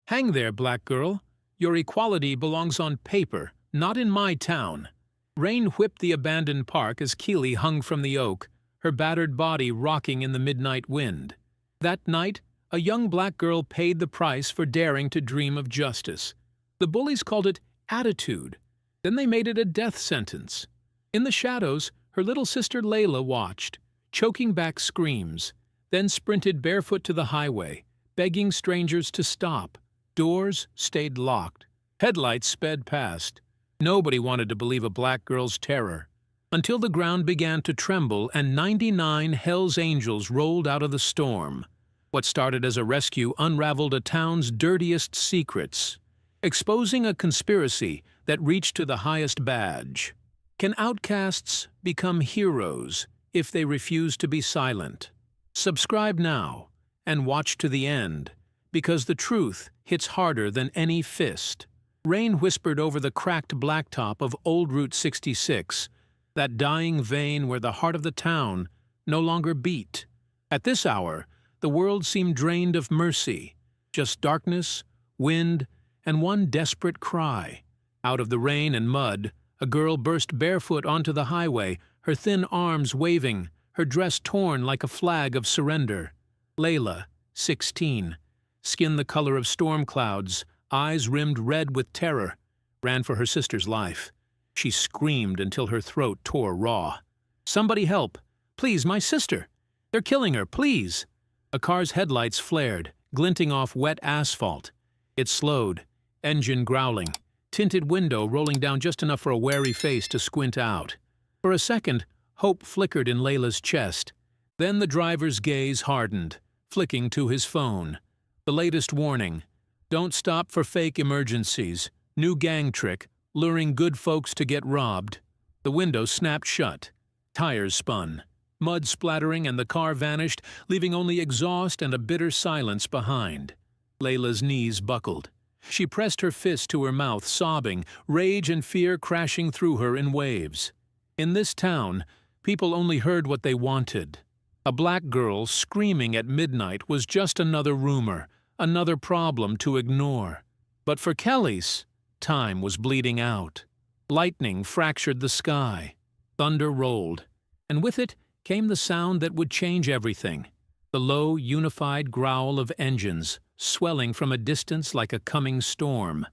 Hang there, black girl. Your equality belongs on paper, not in my town. Rain whipped the abandoned park as Keely hung from the oak, her battered body rocking in the midnight wind. That night, a young black girl paid the price for daring to dream of justice. The bullies called it attitude. Then they made it a death sentence. In the shadows, her little sister Layla watched, choking back screams, then sprinted barefoot to the highway, begging strangers to stop. Doors stayed locked. Headlights sped past. Nobody wanted to believe a black girl's terror. Until the ground began to tremble and 99 Hell's Angels rolled out of the storm. What started as a rescue unraveled a town's dirtiest secrets, exposing a conspiracy that reached to the highest badge. Can outcasts become heroes if they refuse to be silent? Subscribe now and watch to the end, because the truth hits harder than any fist. Rain whispered over the cracked blacktop of Old Route 66, that dying vein where the heart of the town no longer beat. At this hour, the world seemed drained of mercy, just darkness, wind, and one desperate cry. Out of the rain and mud, a girl burst barefoot onto the highway, her thin arms waving, her dress torn like a flag of surrender. Layla, 16, skin the color of storm clouds, eyes rimmed red with terror, ran for her sister's life. She screamed until her throat tore raw. "Somebody help! Please, my sister! They're killing her, please!" A car's headlights flared, glinting off wet asphalt. It slowed, engine growling, tinted window rolling down just enough for a wary face to squint out. For a second, hope flickered in Layla's chest. Then the driver's gaze hardened, flicking to his phone. The latest warning: don't stop for fake emergencies. New gang trick, luring good folks to get robbed. The window snapped shut. Tires spun. Mud splattering and the car vanished, leaving only exhaust and a bitter silence behind. Layla's knees buckled. She pressed her fist to her mouth, sobbing, rage and fear crashing through her in waves. In this town, people only heard what they wanted. A black girl screaming at midnight was just another rumor, another problem to ignore. But for Kelly's, time was bleeding out. Lightning fractured the sky. Thunder rolled, and with it came the sound that would change everything. The low, unified growl of engines, swelling from a distance like a coming storm.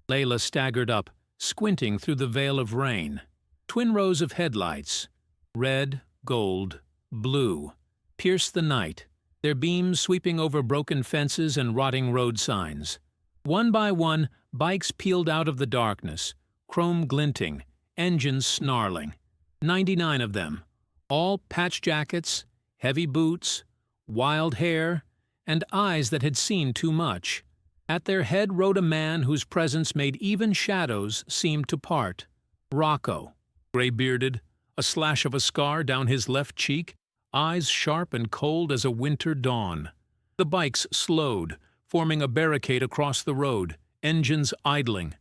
Layla staggered up, squinting through the veil of rain. Twin rows of headlights, red, gold, blue, pierced the night, their beams sweeping over broken fences and rotting road signs. One by one, bikes peeled out of the darkness, chrome glinting, engines snarling. 99 of them, all patch jackets, heavy boots, wild hair, and eyes that had seen too much. At their head rode a man whose presence made even shadows seem to part. Rocco, gray-bearded, a slash of a scar down his left cheek, eyes sharp and cold as a winter dawn. The bikes slowed, forming a barricade across the road, engines idling.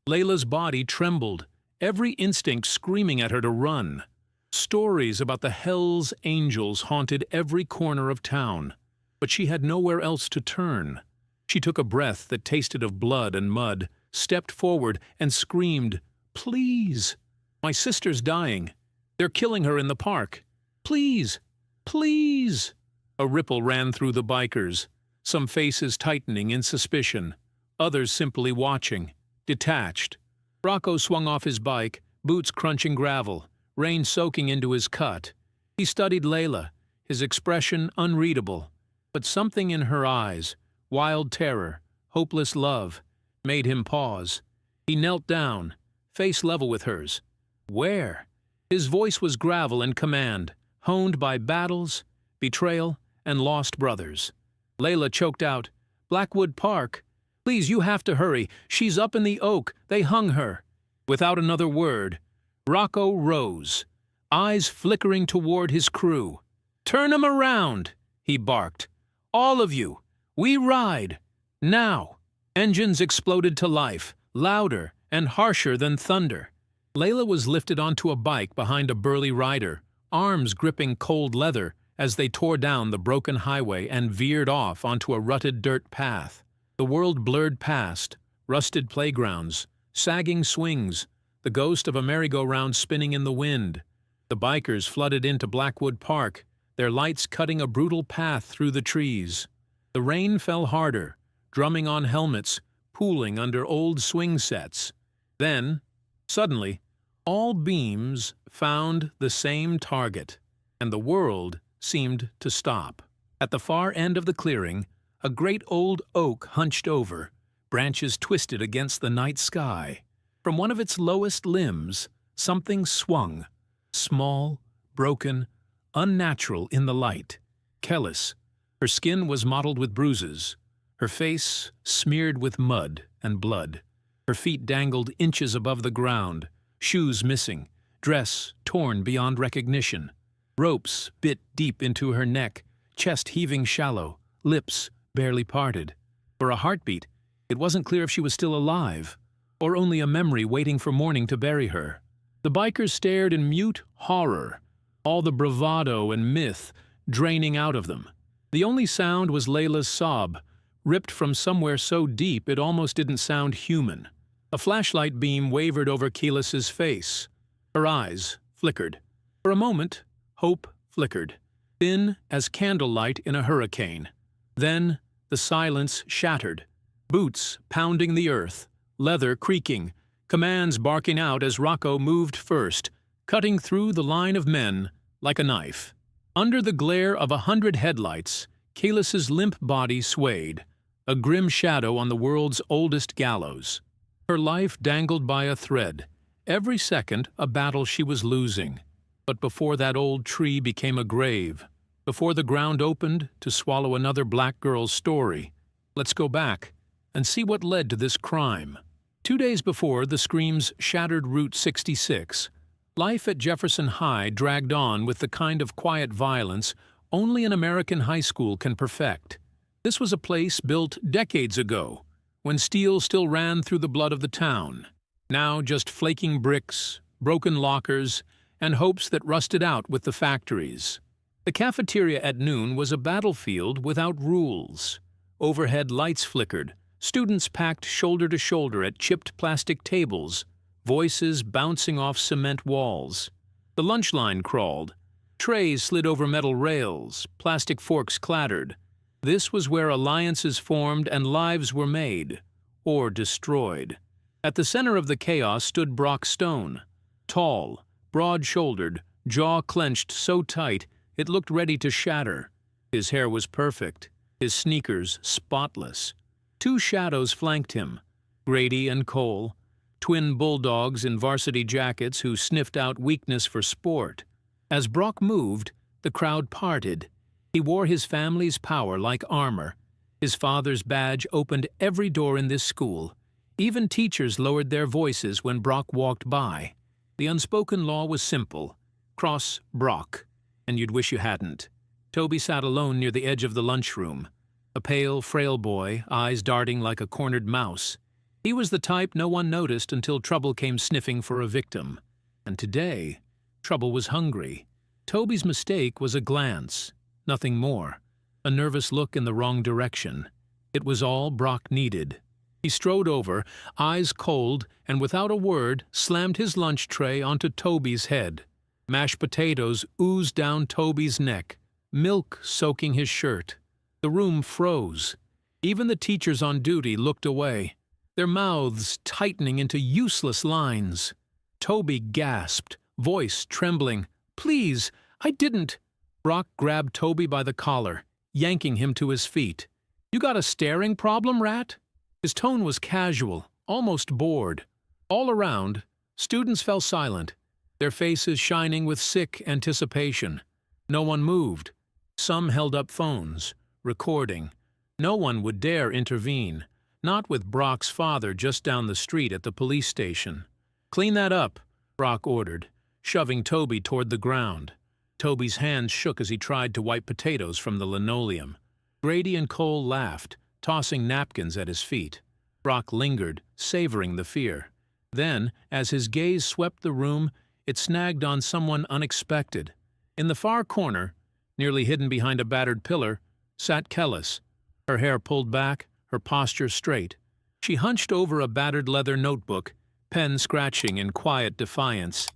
Layla's body trembled, every instinct screaming at her to run. Stories about the Hell's Angels haunted every corner of town, but she had nowhere else to turn. She took a breath that tasted of blood and mud, stepped forward, and screamed, "Please! My sister's dying. They're killing her in the park. Please! Please!" A ripple ran through the bikers, some faces tightening in suspicion, others simply watching, detached. Rocco swung off his bike, boots crunching gravel, rain soaking into his cut. He studied Layla, his expression unreadable, but something in her eyes, wild terror, hopeless love, made him pause. He knelt down, face level with hers. Where? His voice was gravel and command, honed by battles, betrayal, and lost brothers. Layla choked out, "Blackwood Park. Please, you have to hurry. She's up in the oak. They hung her." Without another word, Rocco rose, eyes flickering toward his crew. "Turn 'em around," he barked. "All of you. We ride. Now." Engines exploded to life, louder and harsher than thunder. Layla was lifted onto a bike behind a burly rider, arms gripping cold leather as they tore down the broken highway and veered off onto a rutted dirt path. The world blurred past, rusted playgrounds, sagging swings, the ghost of a merry-go-round spinning in the wind. The bikers flooded into Blackwood Park, their lights cutting a brutal path through the trees. The rain fell harder, drumming on helmets, pooling under old swing sets. Then, suddenly, all beams found the same target, and the world seemed to stop. At the far end of the clearing, a great old oak hunched over, branches twisted against the night sky. From one of its lowest limbs, something swung, small, broken, unnatural in the light. Kellis. Her skin was mottled with bruises, her face smeared with mud and blood. Her feet dangled inches above the ground, shoes missing, dress torn beyond recognition. Ropes bit deep into her neck, chest heaving shallow, lips barely parted. For a heartbeat, it wasn't clear if she was still alive, or only a memory waiting for morning to bury her. The bikers stared in mute horror, all the bravado and myth draining out of them. The only sound was Layla's sob, ripped from somewhere so deep it almost didn't sound human. A flashlight beam wavered over Keyless's face. Her eyes flickered. For a moment, hope flickered, thin as candlelight in a hurricane. Then the silence shattered, boots pounding the earth, leather creaking, commands barking out as Rocco moved first, cutting through the line of men like a knife. Under the glare of 100 headlights, Keyless's limp body swayed, a grim shadow on the world's oldest gallows. Her life dangled by a thread, every second a battle she was losing. But before that old tree became a grave, before the ground opened to swallow another black girl's story, let's go back and see what led to this crime. 2 days before the screams shattered Route 66, life at Jefferson High dragged on with the kind of quiet violence only an American high school can perfect. This was a place built decades ago, when steel still ran through the blood of the town. Now just flaking bricks, broken lockers, and hopes that rusted out with the factories. The cafeteria at noon was a battlefield without rules. Overhead lights flickered, students packed shoulder to shoulder at chipped plastic tables, voices bouncing off cement walls. The lunch line crawled. Trays slid over metal rails, plastic forks clattered. This was where alliances formed and lives were made, or destroyed. At the center of the chaos stood Brock Stone, tall, broad-shouldered, jaw clenched so tight it looked ready to shatter. His hair was perfect, his sneakers spotless. 2 shadows flanked him, Grady and Cole, twin bulldogs in varsity jackets who sniffed out weakness for sport. As Brock moved, the crowd parted. He wore his family's power like armor. His father's badge opened every door in this school. Even teachers lowered their voices when Brock walked by. The unspoken law was simple: cross Brock, and you'd wish you hadn't. Toby sat alone near the edge of the lunchroom, a pale, frail boy, eyes darting like a cornered mouse. He was the type no one noticed until trouble came sniffing for a victim. And today, trouble was hungry. Toby's mistake was a glance, nothing more. A nervous look in the wrong direction. It was all Brock needed. He strode over, eyes cold, and without a word slammed his lunch tray onto Toby's head. Mashed potatoes oozed down Toby's neck, milk soaking his shirt. The room froze. Even the teachers on duty looked away, their mouths tightening into useless lines. Toby gasped, voice trembling. "Please, I didn't." Brock grabbed Toby by the collar, yanking him to his feet. "You got a staring problem, rat?" His tone was casual, almost bored. All around, students fell silent, their faces shining with sick anticipation. No one moved. Some held up phones, recording. No one would dare intervene, not with Brock's father just down the street at the police station. "Clean that up," Brock ordered, shoving Toby toward the ground. Toby's hands shook as he tried to wipe potatoes from the linoleum. Grady and Cole laughed, tossing napkins at his feet. Brock lingered, savoring the fear. Then, as his gaze swept the room, it snagged on someone unexpected. In the far corner, nearly hidden behind a battered pillar, sat Kellis, her hair pulled back, her posture straight. She hunched over a battered leather notebook, pen scratching in quiet defiance.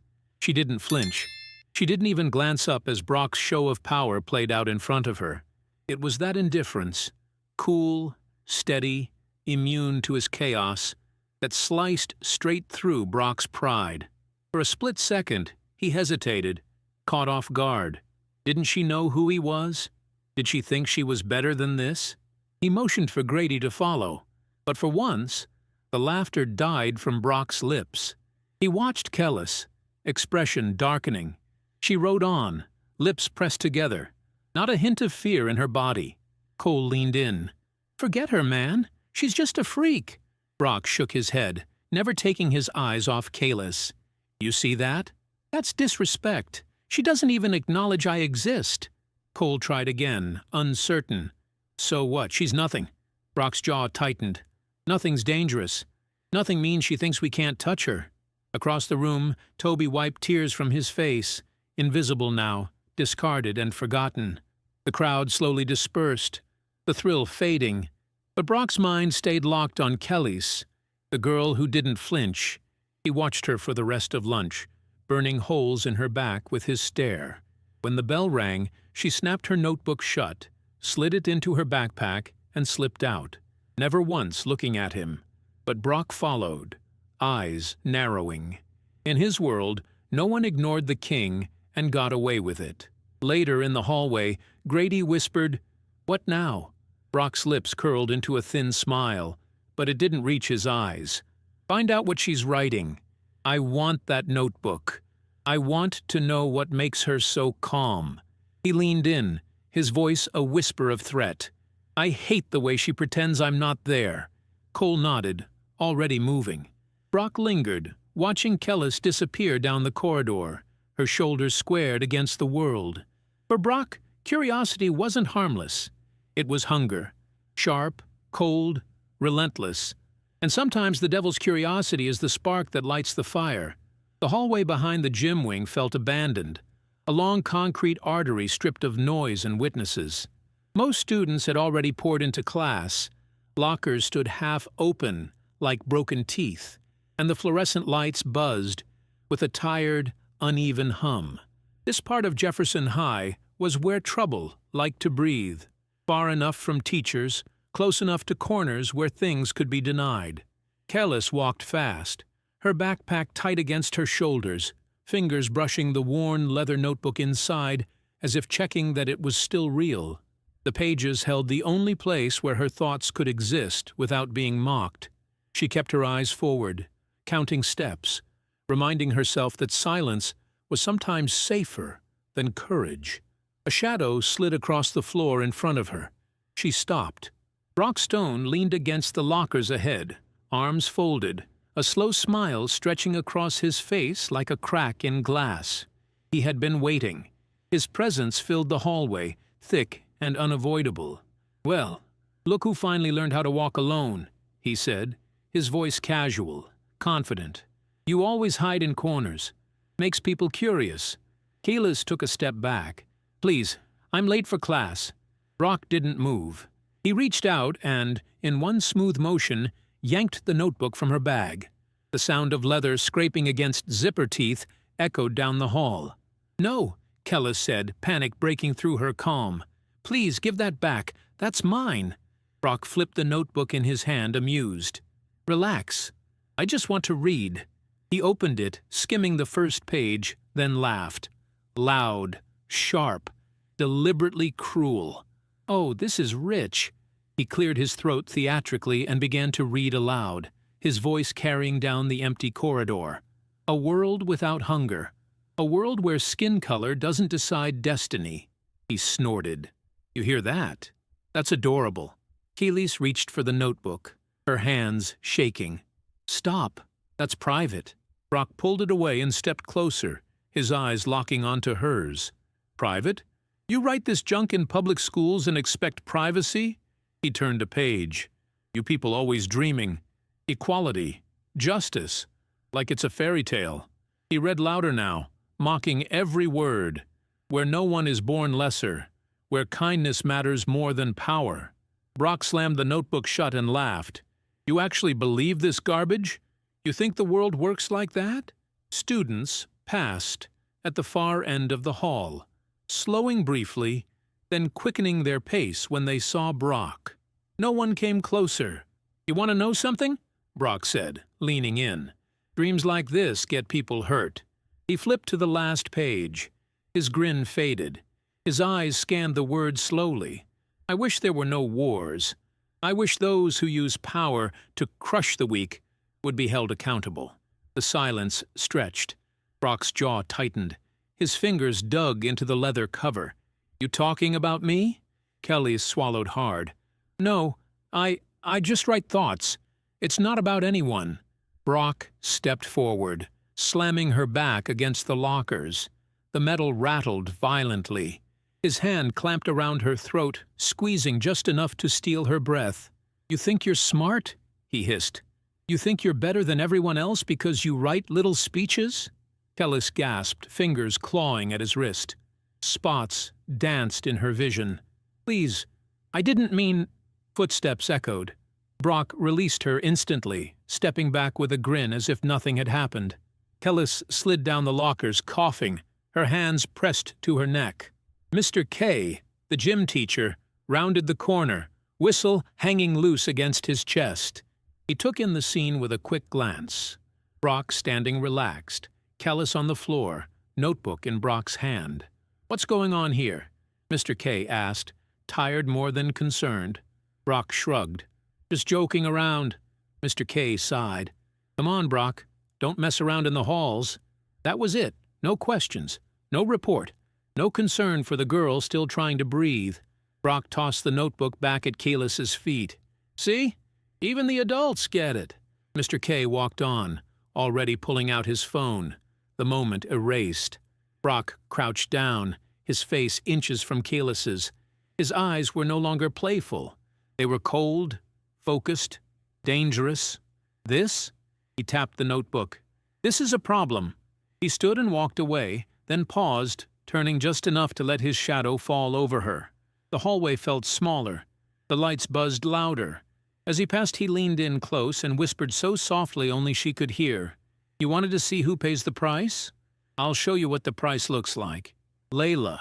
She didn't flinch. She didn't even glance up as Brock's show of power played out in front of her. It was that indifference, cool, steady, immune to his chaos, that sliced straight through Brock's pride. For a split second, he hesitated, caught off guard. Didn't she know who he was? Did she think she was better than this? He motioned for Grady to follow, but for once, the laughter died from Brock's lips. He watched Kellis, expression darkening. She rode on, lips pressed together, not a hint of fear in her body. Cole leaned in. "Forget her, man. She's just a freak." Brock shook his head, never taking his eyes off Kellis. "You see that? That's disrespect. She doesn't even acknowledge I exist." Cole tried again, uncertain. "So what? She's nothing." Brock's jaw tightened. "Nothing's dangerous. Nothing means she thinks we can't touch her." Across the room, Toby wiped tears from his face, invisible now, discarded and forgotten. The crowd slowly dispersed, the thrill fading. But Brock's mind stayed locked on Kellis, the girl who didn't flinch. He watched her for the rest of lunch, burning holes in her back with his stare. When the bell rang, she snapped her notebook shut, slid it into her backpack, and slipped out, never once looking at him. But Brock followed, eyes narrowing. In his world, no one ignored the king and got away with it. Later in the hallway, Grady whispered, "What now?" Brock's lips curled into a thin smile, but it didn't reach his eyes. "Find out what she's writing. I want that notebook. I want to know what makes her so calm." He leaned in, his voice a whisper of threat. "I hate the way she pretends I'm not there." Cole nodded, already moving. Brock lingered, watching Kellis disappear down the corridor, her shoulders squared against the world. For Brock, curiosity wasn't harmless. It was hunger, sharp, cold, relentless. And sometimes the devil's curiosity is the spark that lights the fire. The hallway behind the gym wing felt abandoned, a long concrete artery stripped of noise and witnesses. Most students had already poured into class. Lockers stood half open, like broken teeth, and the fluorescent lights buzzed with a tired, uneven hum. This part of Jefferson High was where trouble liked to breathe, far enough from teachers, close enough to corners where things could be denied. Kellis walked fast, her backpack tight against her shoulders, fingers brushing the worn leather notebook inside as if checking that it was still real. The pages held the only place where her thoughts could exist without being mocked. She kept her eyes forward, counting steps, reminding herself that silence was sometimes safer than courage. A shadow slid across the floor in front of her. She stopped. Brock Stone leaned against the lockers ahead, arms folded, a slow smile stretching across his face like a crack in glass. He had been waiting. His presence filled the hallway, thick and unavoidable. "Well, look who finally learned how to walk alone," he said, his voice casual, confident. "You always hide in corners. Makes people curious." Kellis took a step back. "Please, I'm late for class." Brock didn't move. He reached out and, in one smooth motion, yanked the notebook from her bag. The sound of leather scraping against zipper teeth echoed down the hall. "No," Kellis said, panic breaking through her calm. "Please, give that back. That's mine." Brock flipped the notebook in his hand, amused. "Relax. I just want to read." He opened it, skimming the first page, then laughed. Loud, sharp, deliberately cruel. "Oh, this is rich." He cleared his throat theatrically and began to read aloud, his voice carrying down the empty corridor. "A world without hunger. A world where skin color doesn't decide destiny." He snorted. "You hear that? That's adorable." Kellis reached for the notebook, her hands shaking. "Stop. That's private." Brock pulled it away and stepped closer, his eyes locking onto hers. "Private? You write this junk in public schools and expect privacy?" He turned a page. "You people always dreaming. Equality. Justice. Like it's a fairy tale." He read louder now, mocking every word. "Where no one is born lesser. Where kindness matters more than power." Brock slammed the notebook shut and laughed. You actually believe this garbage? You think the world works like that? Students passed at the far end of the hall, slowing briefly, then quickening their pace when they saw Brock. No one came closer. You want to know something? Brock said, leaning in. Dreams like this get people hurt. He flipped to the last page. His grin faded. His eyes scanned the words slowly. I wish there were no wars. I wish those who use power to crush the weak would be held accountable. The silence stretched. Brock's jaw tightened. His fingers dug into the leather cover. You talking about me? Kelly swallowed hard. No, I just write thoughts. It's not about anyone. Brock stepped forward, slamming her back against the lockers. The metal rattled violently. His hand clamped around her throat, squeezing just enough to steal her breath. You think you're smart? He hissed. You think you're better than everyone else because you write little speeches? Kellis gasped, fingers clawing at his wrist. Spots danced in her vision. Please, I didn't mean... Footsteps echoed. Brock released her instantly, stepping back with a grin as if nothing had happened. Kellis slid down the lockers, coughing, her hands pressed to her neck. Mr. K, the gym teacher, rounded the corner, whistle hanging loose against his chest. He took in the scene with a quick glance. Brock standing relaxed, Kellis on the floor, notebook in Brock's hand. What's going on here? Mr. K asked, tired more than concerned. Brock shrugged. Just joking around. Mr. K sighed. Come on, Brock. Don't mess around in the halls. That was it. No questions. No report. No concern for the girl still trying to breathe. Brock tossed the notebook back at Keyless's feet. See? Even the adults get it. Mr. K walked on, already pulling out his phone. The moment erased. Brock crouched down, his face inches from Keyless's. His eyes were no longer playful. They were cold, focused, dangerous. This? He tapped the notebook. This is a problem. He stood and walked away, then paused, turning just enough to let his shadow fall over her. The hallway felt smaller. The lights buzzed louder. As he passed, he leaned in close and whispered so softly only she could hear. You wanted to see who pays the price? I'll show you what the price looks like. Layla.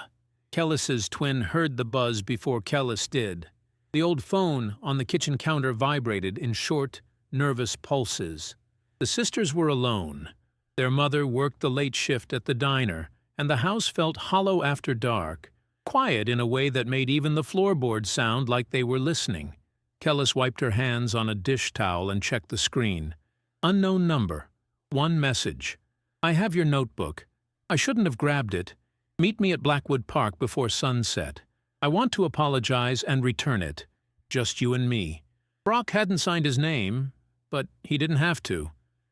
Kellis's twin heard the buzz before Kellis did. The old phone on the kitchen counter vibrated in short, nervous pulses. The sisters were alone. Their mother worked the late shift at the diner, and the house felt hollow after dark, quiet in a way that made even the floorboards sound like they were listening. Kellis wiped her hands on a dish towel and checked the screen. Unknown number. One message. I have your notebook. I shouldn't have grabbed it. Meet me at Blackwood Park before sunset. I want to apologize and return it. Just you and me. Brock hadn't signed his name, but he didn't have to.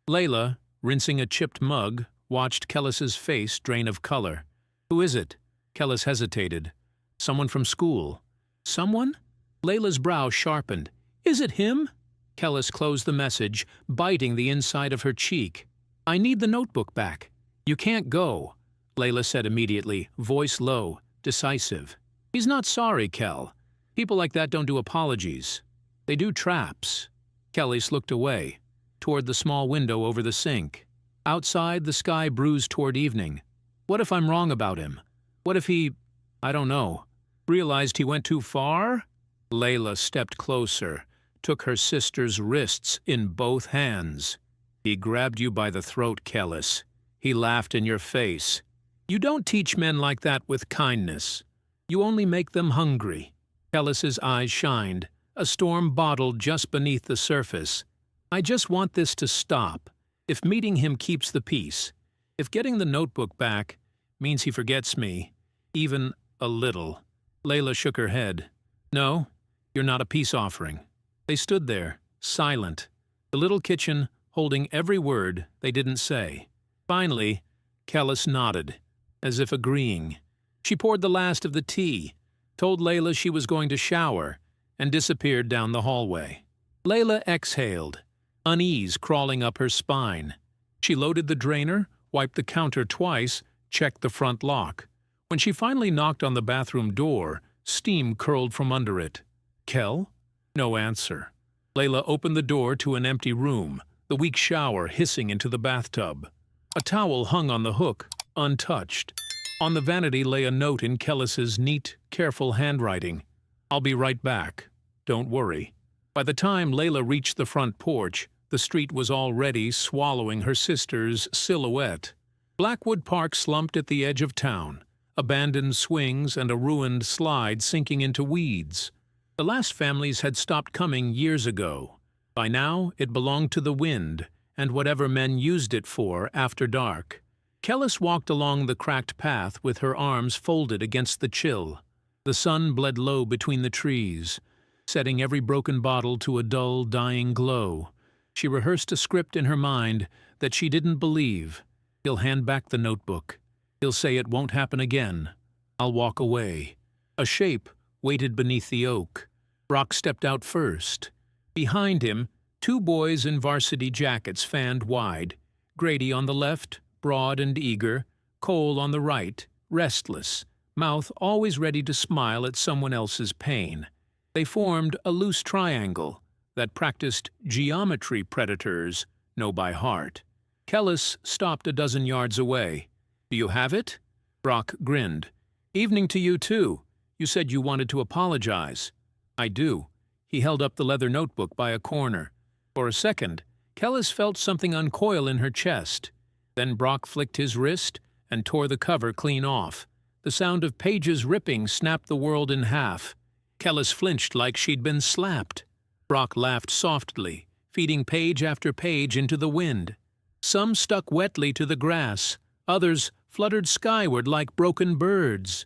Layla, rinsing a chipped mug, watched Kellis's face drain of color. Who is it? Kellis hesitated. Someone from school. Someone? Layla's brow sharpened. Is it him? Kellis closed the message, biting the inside of her cheek. I need the notebook back. You can't go, Layla said immediately, voice low, decisive. He's not sorry, Kel. People like that don't do apologies. They do traps. Kellis looked away, toward the small window over the sink. Outside, the sky bruised toward evening. What if I'm wrong about him? What if he, I don't know, realized he went too far? Layla stepped closer, took her sister's wrists in both hands. He grabbed you by the throat, Kellis. He laughed in your face. You don't teach men like that with kindness. You only make them hungry. Kellis's eyes shined, a storm bottled just beneath the surface. I just want this to stop. If meeting him keeps the peace, if getting the notebook back means he forgets me, even a little. Layla shook her head. No, you're not a peace offering. They stood there, silent, the little kitchen holding every word they didn't say. Finally, Kellis nodded, as if agreeing. She poured the last of the tea, told Layla she was going to shower, and disappeared down the hallway. Layla exhaled, unease crawling up her spine. She loaded the drainer, wiped the counter twice, checked the front lock. When she finally knocked on the bathroom door, steam curled from under it. Kel? No answer. Layla opened the door to an empty room, the weak shower hissing into the bathtub. A towel hung on the hook, untouched. On the vanity lay a note in Kellis's neat, careful handwriting. "I'll be right back. Don't worry." By the time Layla reached the front porch, the street was already swallowing her sister's silhouette. Blackwood Park slumped at the edge of town, abandoned swings and a ruined slide sinking into weeds. The last families had stopped coming years ago. By now, it belonged to the wind and whatever men used it for after dark. Kellis walked along the cracked path with her arms folded against the chill. The sun bled low between the trees, setting every broken bottle to a dull, dying glow. She rehearsed a script in her mind that she didn't believe. He'll hand back the notebook. He'll say it won't happen again. I'll walk away. A shape waited beneath the oak. Brock stepped out first. Behind him, two boys in varsity jackets fanned wide. Grady on the left, broad and eager. Cole on the right, restless, mouth always ready to smile at someone else's pain. They formed a loose triangle that practiced geometry predators know by heart. Kellis stopped a dozen yards away. "Do you have it?" Brock grinned. "Evening to you, too. You said you wanted to apologize." "I do." He held up the leather notebook by a corner. For a second, Kellis felt something uncoil in her chest. Then Brock flicked his wrist and tore the cover clean off. The sound of pages ripping snapped the world in half. Kellis flinched like she'd been slapped. Brock laughed softly, feeding page after page into the wind. Some stuck wetly to the grass, others fluttered skyward like broken birds.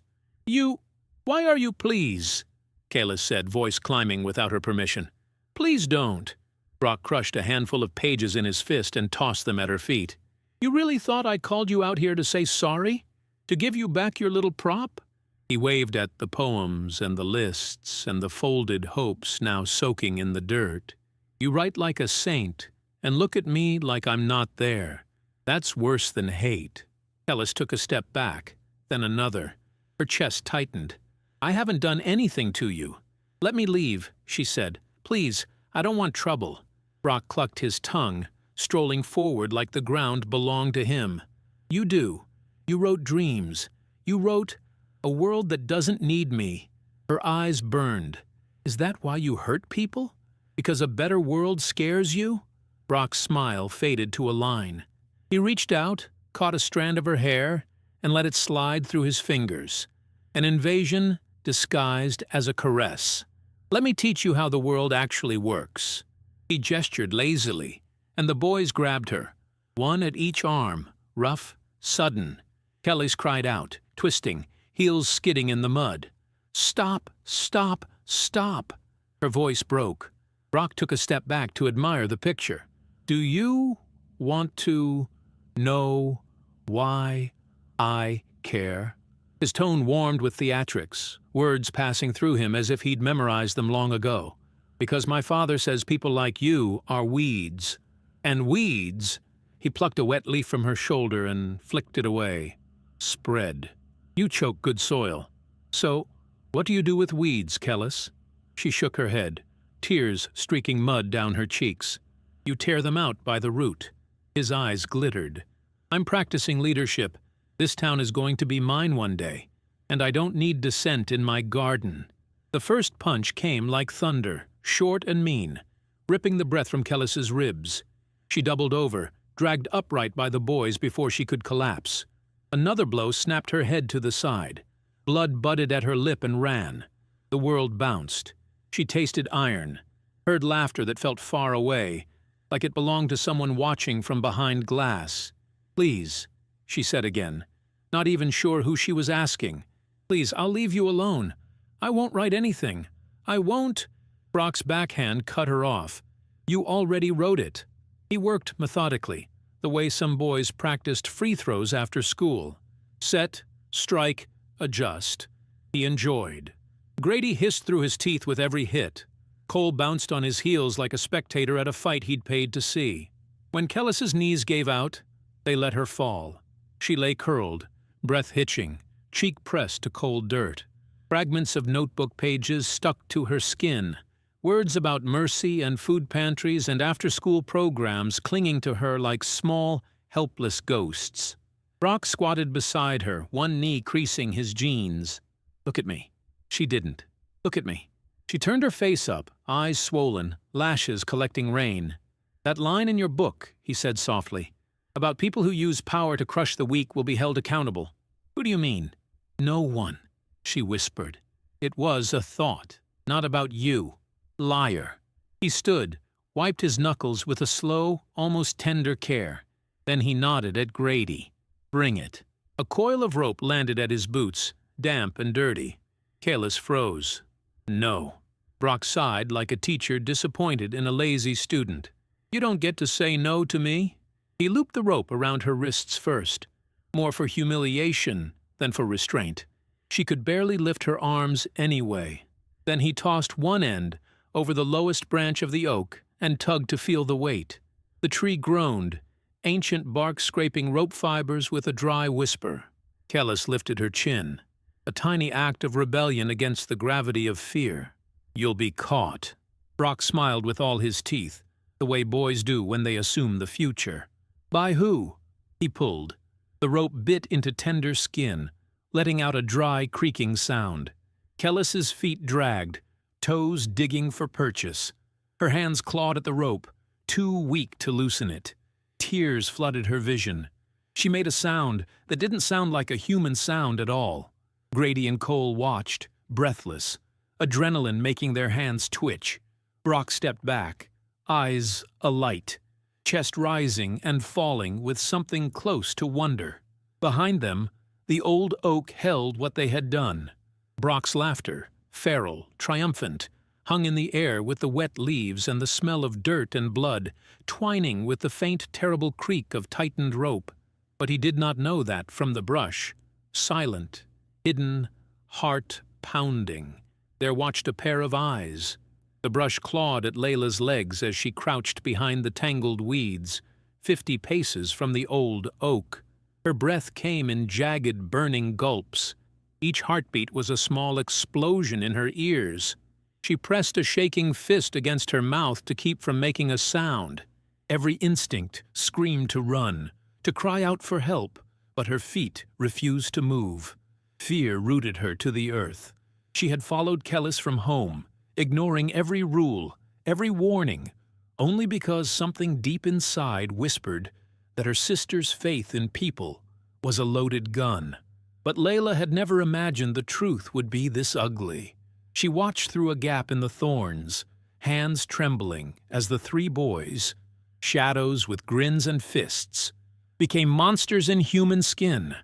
Why are you please?" Kellis said, voice climbing without her permission. "Please don't." Brock crushed a handful of pages in his fist and tossed them at her feet. "You really thought I called you out here to say sorry? To give you back your little prop?" He waved at the poems and the lists and the folded hopes now soaking in the dirt. "You write like a saint, and look at me like I'm not there. That's worse than hate." Kellis took a step back, then another. Her chest tightened. "I haven't done anything to you." "Let me leave," she said. "Please, I don't want trouble." Brock clucked his tongue, strolling forward like the ground belonged to him. "You do. You wrote dreams. You wrote a world that doesn't need me." Her eyes burned. "Is that why you hurt people? Because a better world scares you?" Brock's smile faded to a line. He reached out, caught a strand of her hair, and let it slide through his fingers. An invasion disguised as a caress. "Let me teach you how the world actually works." He gestured lazily, and the boys grabbed her, one at each arm, rough, sudden. Kellis cried out, twisting, heels skidding in the mud. "Stop! Stop! Stop!" Her voice broke. Brock took a step back to admire the picture. "Do you want to know why I care?" His tone warmed with theatrics, words passing through him as if he'd memorized them long ago. "Because my father says people like you are weeds. And weeds," he plucked a wet leaf from her shoulder and flicked it away, "spread. You choke good soil. So, what do you do with weeds, Kellis?" She shook her head, tears streaking mud down her cheeks. "You tear them out by the root." His eyes glittered. "I'm practicing leadership. This town is going to be mine one day, and I don't need dissent in my garden." The first punch came like thunder, short and mean, ripping the breath from Kellis's ribs. She doubled over, dragged upright by the boys before she could collapse. Another blow snapped her head to the side. Blood budded at her lip and ran. The world bounced. She tasted iron, heard laughter that felt far away, like it belonged to someone watching from behind glass. "Please," she said again, not even sure who she was asking. "Please, I'll leave you alone. I won't write anything. I won't." Brock's backhand cut her off. "You already wrote it." He worked methodically, the way some boys practiced free throws after school. Set, strike, adjust. He enjoyed. Grady hissed through his teeth with every hit. Cole bounced on his heels like a spectator at a fight he'd paid to see. When Kellis's knees gave out, they let her fall. She lay curled, breath hitching, cheek pressed to cold dirt. Fragments of notebook pages stuck to her skin, Words about mercy and food pantries and after-school programs clinging to her like small, helpless ghosts. Brock squatted beside her, one knee creasing his jeans. "Look at me." She didn't. "Look at me." She turned her face up, eyes swollen, lashes collecting rain. "That line in your book," he said softly, "about people who use power to crush the weak will be held accountable. Who do you mean?" "No one," she whispered. "It was a thought, not about you. Liar." He stood, wiped his knuckles with a slow, almost tender care. Then he nodded at Grady. "Bring it." A coil of rope landed at his boots, damp and dirty. Kalis froze. "No." Brock sighed like a teacher disappointed in a lazy student. "You don't get to say no to me." He looped the rope around her wrists first, more for humiliation than for restraint. She could barely lift her arms anyway. Then he tossed one end over the lowest branch of the oak and tugged to feel the weight. The tree groaned, ancient bark scraping rope fibers with a dry whisper. Kalis lifted her chin, a tiny act of rebellion against the gravity of fear. "You'll be caught." Brock smiled with all his teeth, the way boys do when they assume the future. "By who?" He pulled. The rope bit into tender skin, letting out a dry, creaking sound. Kellis's feet dragged, toes digging for purchase. Her hands clawed at the rope, too weak to loosen it. Tears flooded her vision. She made a sound that didn't sound like a human sound at all. Grady and Cole watched, breathless, adrenaline making their hands twitch. Brock stepped back, eyes alight, chest rising and falling with something close to wonder. Behind them, the old oak held what they had done. Brock's laughter, feral, triumphant, hung in the air with the wet leaves and the smell of dirt and blood, twining with the faint, terrible creak of tightened rope. But he did not know that from the brush. Silent, hidden, heart pounding, there watched a pair of eyes. The brush clawed at Layla's legs as she crouched behind the tangled weeds, 50 paces from the old oak. Her breath came in jagged, burning gulps. Each heartbeat was a small explosion in her ears. She pressed a shaking fist against her mouth to keep from making a sound. Every instinct screamed to run, to cry out for help, but her feet refused to move. Fear rooted her to the earth. She had followed Kalis from home, ignoring every rule, every warning, only because something deep inside whispered that her sister's faith in people was a loaded gun. But Layla had never imagined the truth would be this ugly. She watched through a gap in the thorns, hands trembling as the three boys, shadows with grins and fists, became monsters in human skin.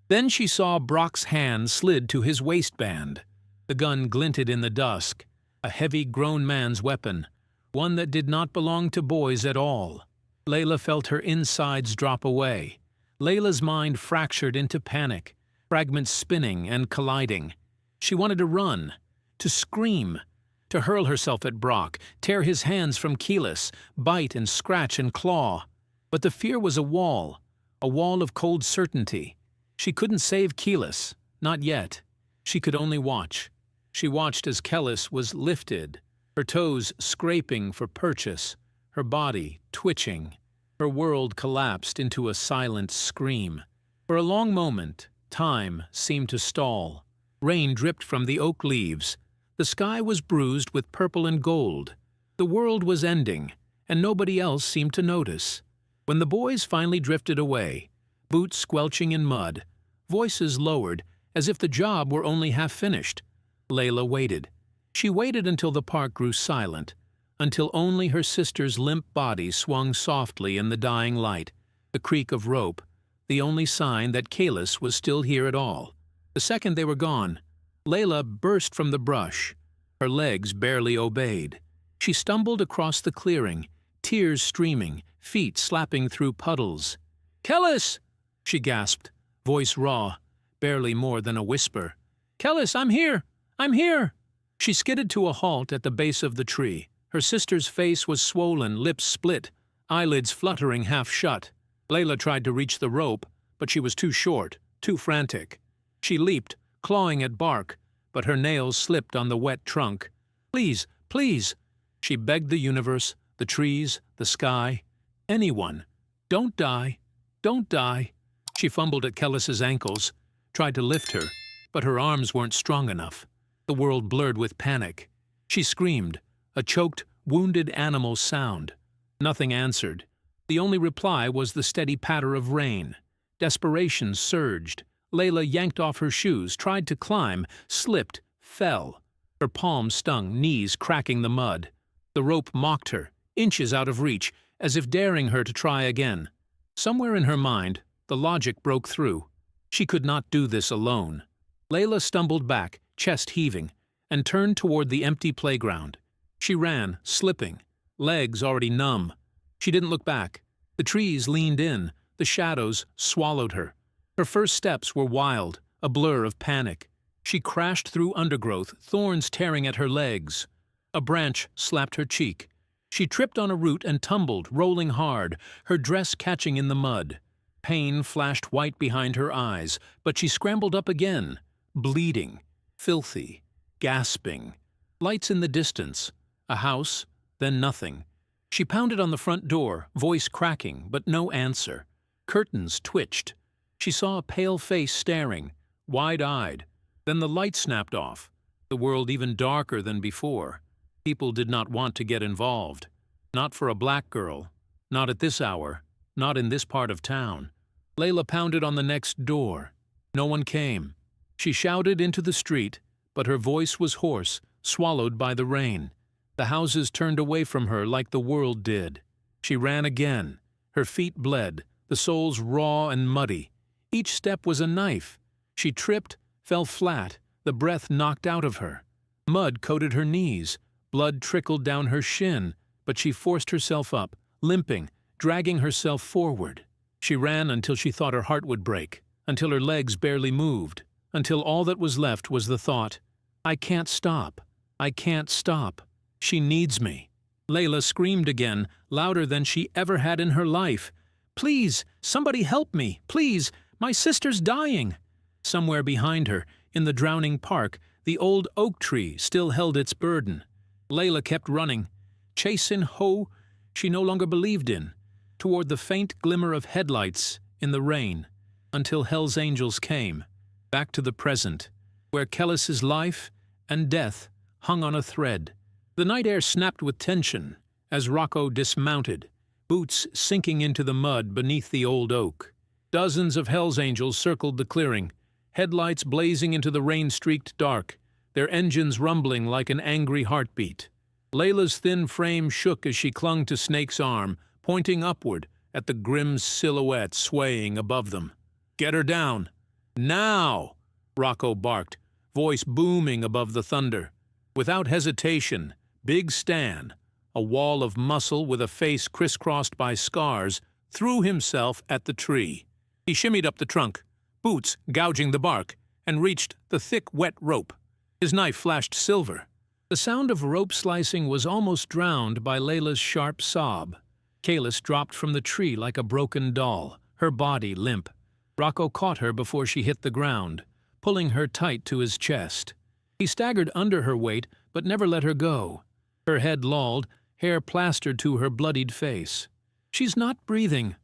Then she saw Brock's hand slid to his waistband. The gun glinted in the dusk, a heavy grown man's weapon, one that did not belong to boys at all. Layla felt her insides drop away. Layla's mind fractured into panic, fragments spinning and colliding. She wanted to run, to scream, to hurl herself at Brock, tear his hands from Kalis, bite and scratch and claw. But the fear was a wall of cold certainty. She couldn't save Kalis, not yet. She could only watch. She watched as Kalis was lifted, her toes scraping for purchase, her body twitching. Her world collapsed into a silent scream. For a long moment, time seemed to stall. Rain dripped from the oak leaves. The sky was bruised with purple and gold. The world was ending, and nobody else seemed to notice. When the boys finally drifted away, boots squelching in mud, voices lowered as if the job were only half finished, Layla waited. She waited until the park grew silent, until only her sister's limp body swung softly in the dying light, the creak of rope, the only sign that Kalis was still here at all. The second they were gone, Layla burst from the brush. Her legs barely obeyed. She stumbled across the clearing, tears streaming, feet slapping through puddles. "Kalis!" she gasped, voice raw, barely more than a whisper. "Kalis, I'm here! I'm here!" She skidded to a halt at the base of the tree. Her sister's face was swollen, lips split, eyelids fluttering half shut. Layla tried to reach the rope, but she was too short, too frantic. She leaped, clawing at bark, but her nails slipped on the wet trunk. "Please, please!" She begged the universe, the trees, the sky, anyone. Don't die. Don't die. She fumbled at Kellis's ankles, tried to lift her, but her arms weren't strong enough. The world blurred with panic. She screamed, a choked, wounded animal sound. Nothing answered. The only reply was the steady patter of rain. Desperation surged. Layla yanked off her shoes, tried to climb, slipped, fell. Her palms stung, knees cracking the mud. The rope mocked her, inches out of reach, as if daring her to try again. Somewhere in her mind, the logic broke through. She could not do this alone. Layla stumbled back, chest heaving, and turned toward the empty playground. She ran, slipping, legs already numb. She didn't look back. The trees leaned in, the shadows swallowed her. Her first steps were wild, a blur of panic. She crashed through undergrowth, thorns tearing at her legs. A branch slapped her cheek. She tripped on a root and tumbled, rolling hard, her dress catching in the mud. Pain flashed white behind her eyes, but she scrambled up again, bleeding, filthy, gasping. Lights in the distance. A house, then nothing. She pounded on the front door, voice cracking, but no answer. Curtains twitched. She saw a pale face staring, wide-eyed. Then the light snapped off, the world even darker than before. People did not want to get involved. Not for a black girl. Not at this hour. Not in this part of town. Layla pounded on the next door. No one came. She shouted into the street, but her voice was hoarse, swallowed by the rain. The houses turned away from her like the world did. She ran again. Her feet bled, the soles raw and muddy. Each step was a knife. She tripped, fell flat, the breath knocked out of her. Mud coated her knees. Blood trickled down her shin, but she forced herself up, limping, dragging herself forward. She ran until she thought her heart would break, until her legs barely moved, until all that was left was the thought, I can't stop. I can't stop. She needs me. Layla screamed again, louder than she ever had in her life. Please, somebody help me, please, my sister's dying. Somewhere behind her, in the drowning park, the old oak tree still held its burden. Layla kept running, chasing Ho she no longer believed in, toward the faint glimmer of headlights in the rain, until Hell's Angels came, back to the present, where Kellis's life and death hung on a thread. The night air snapped with tension as Rocco dismounted, boots sinking into the mud beneath the old oak. Dozens of Hell's Angels circled the clearing, headlights blazing into the rain-streaked dark, their engines rumbling like an angry heartbeat. Layla's thin frame shook as she clung to Snake's arm, pointing upward at the grim silhouette swaying above them. Get her down. Now! Rocco barked, voice booming above the thunder. Without hesitation, Big Stan, a wall of muscle with a face crisscrossed by scars, threw himself at the tree. He shimmied up the trunk, boots gouging the bark, and reached the thick, wet rope. His knife flashed silver. The sound of rope slicing was almost drowned by Layla's sharp sob. Kalis dropped from the tree like a broken doll, her body limp. Rocco caught her before she hit the ground, pulling her tight to his chest. He staggered under her weight, but never let her go. Her head lolled, hair plastered to her bloodied face. She's not breathing,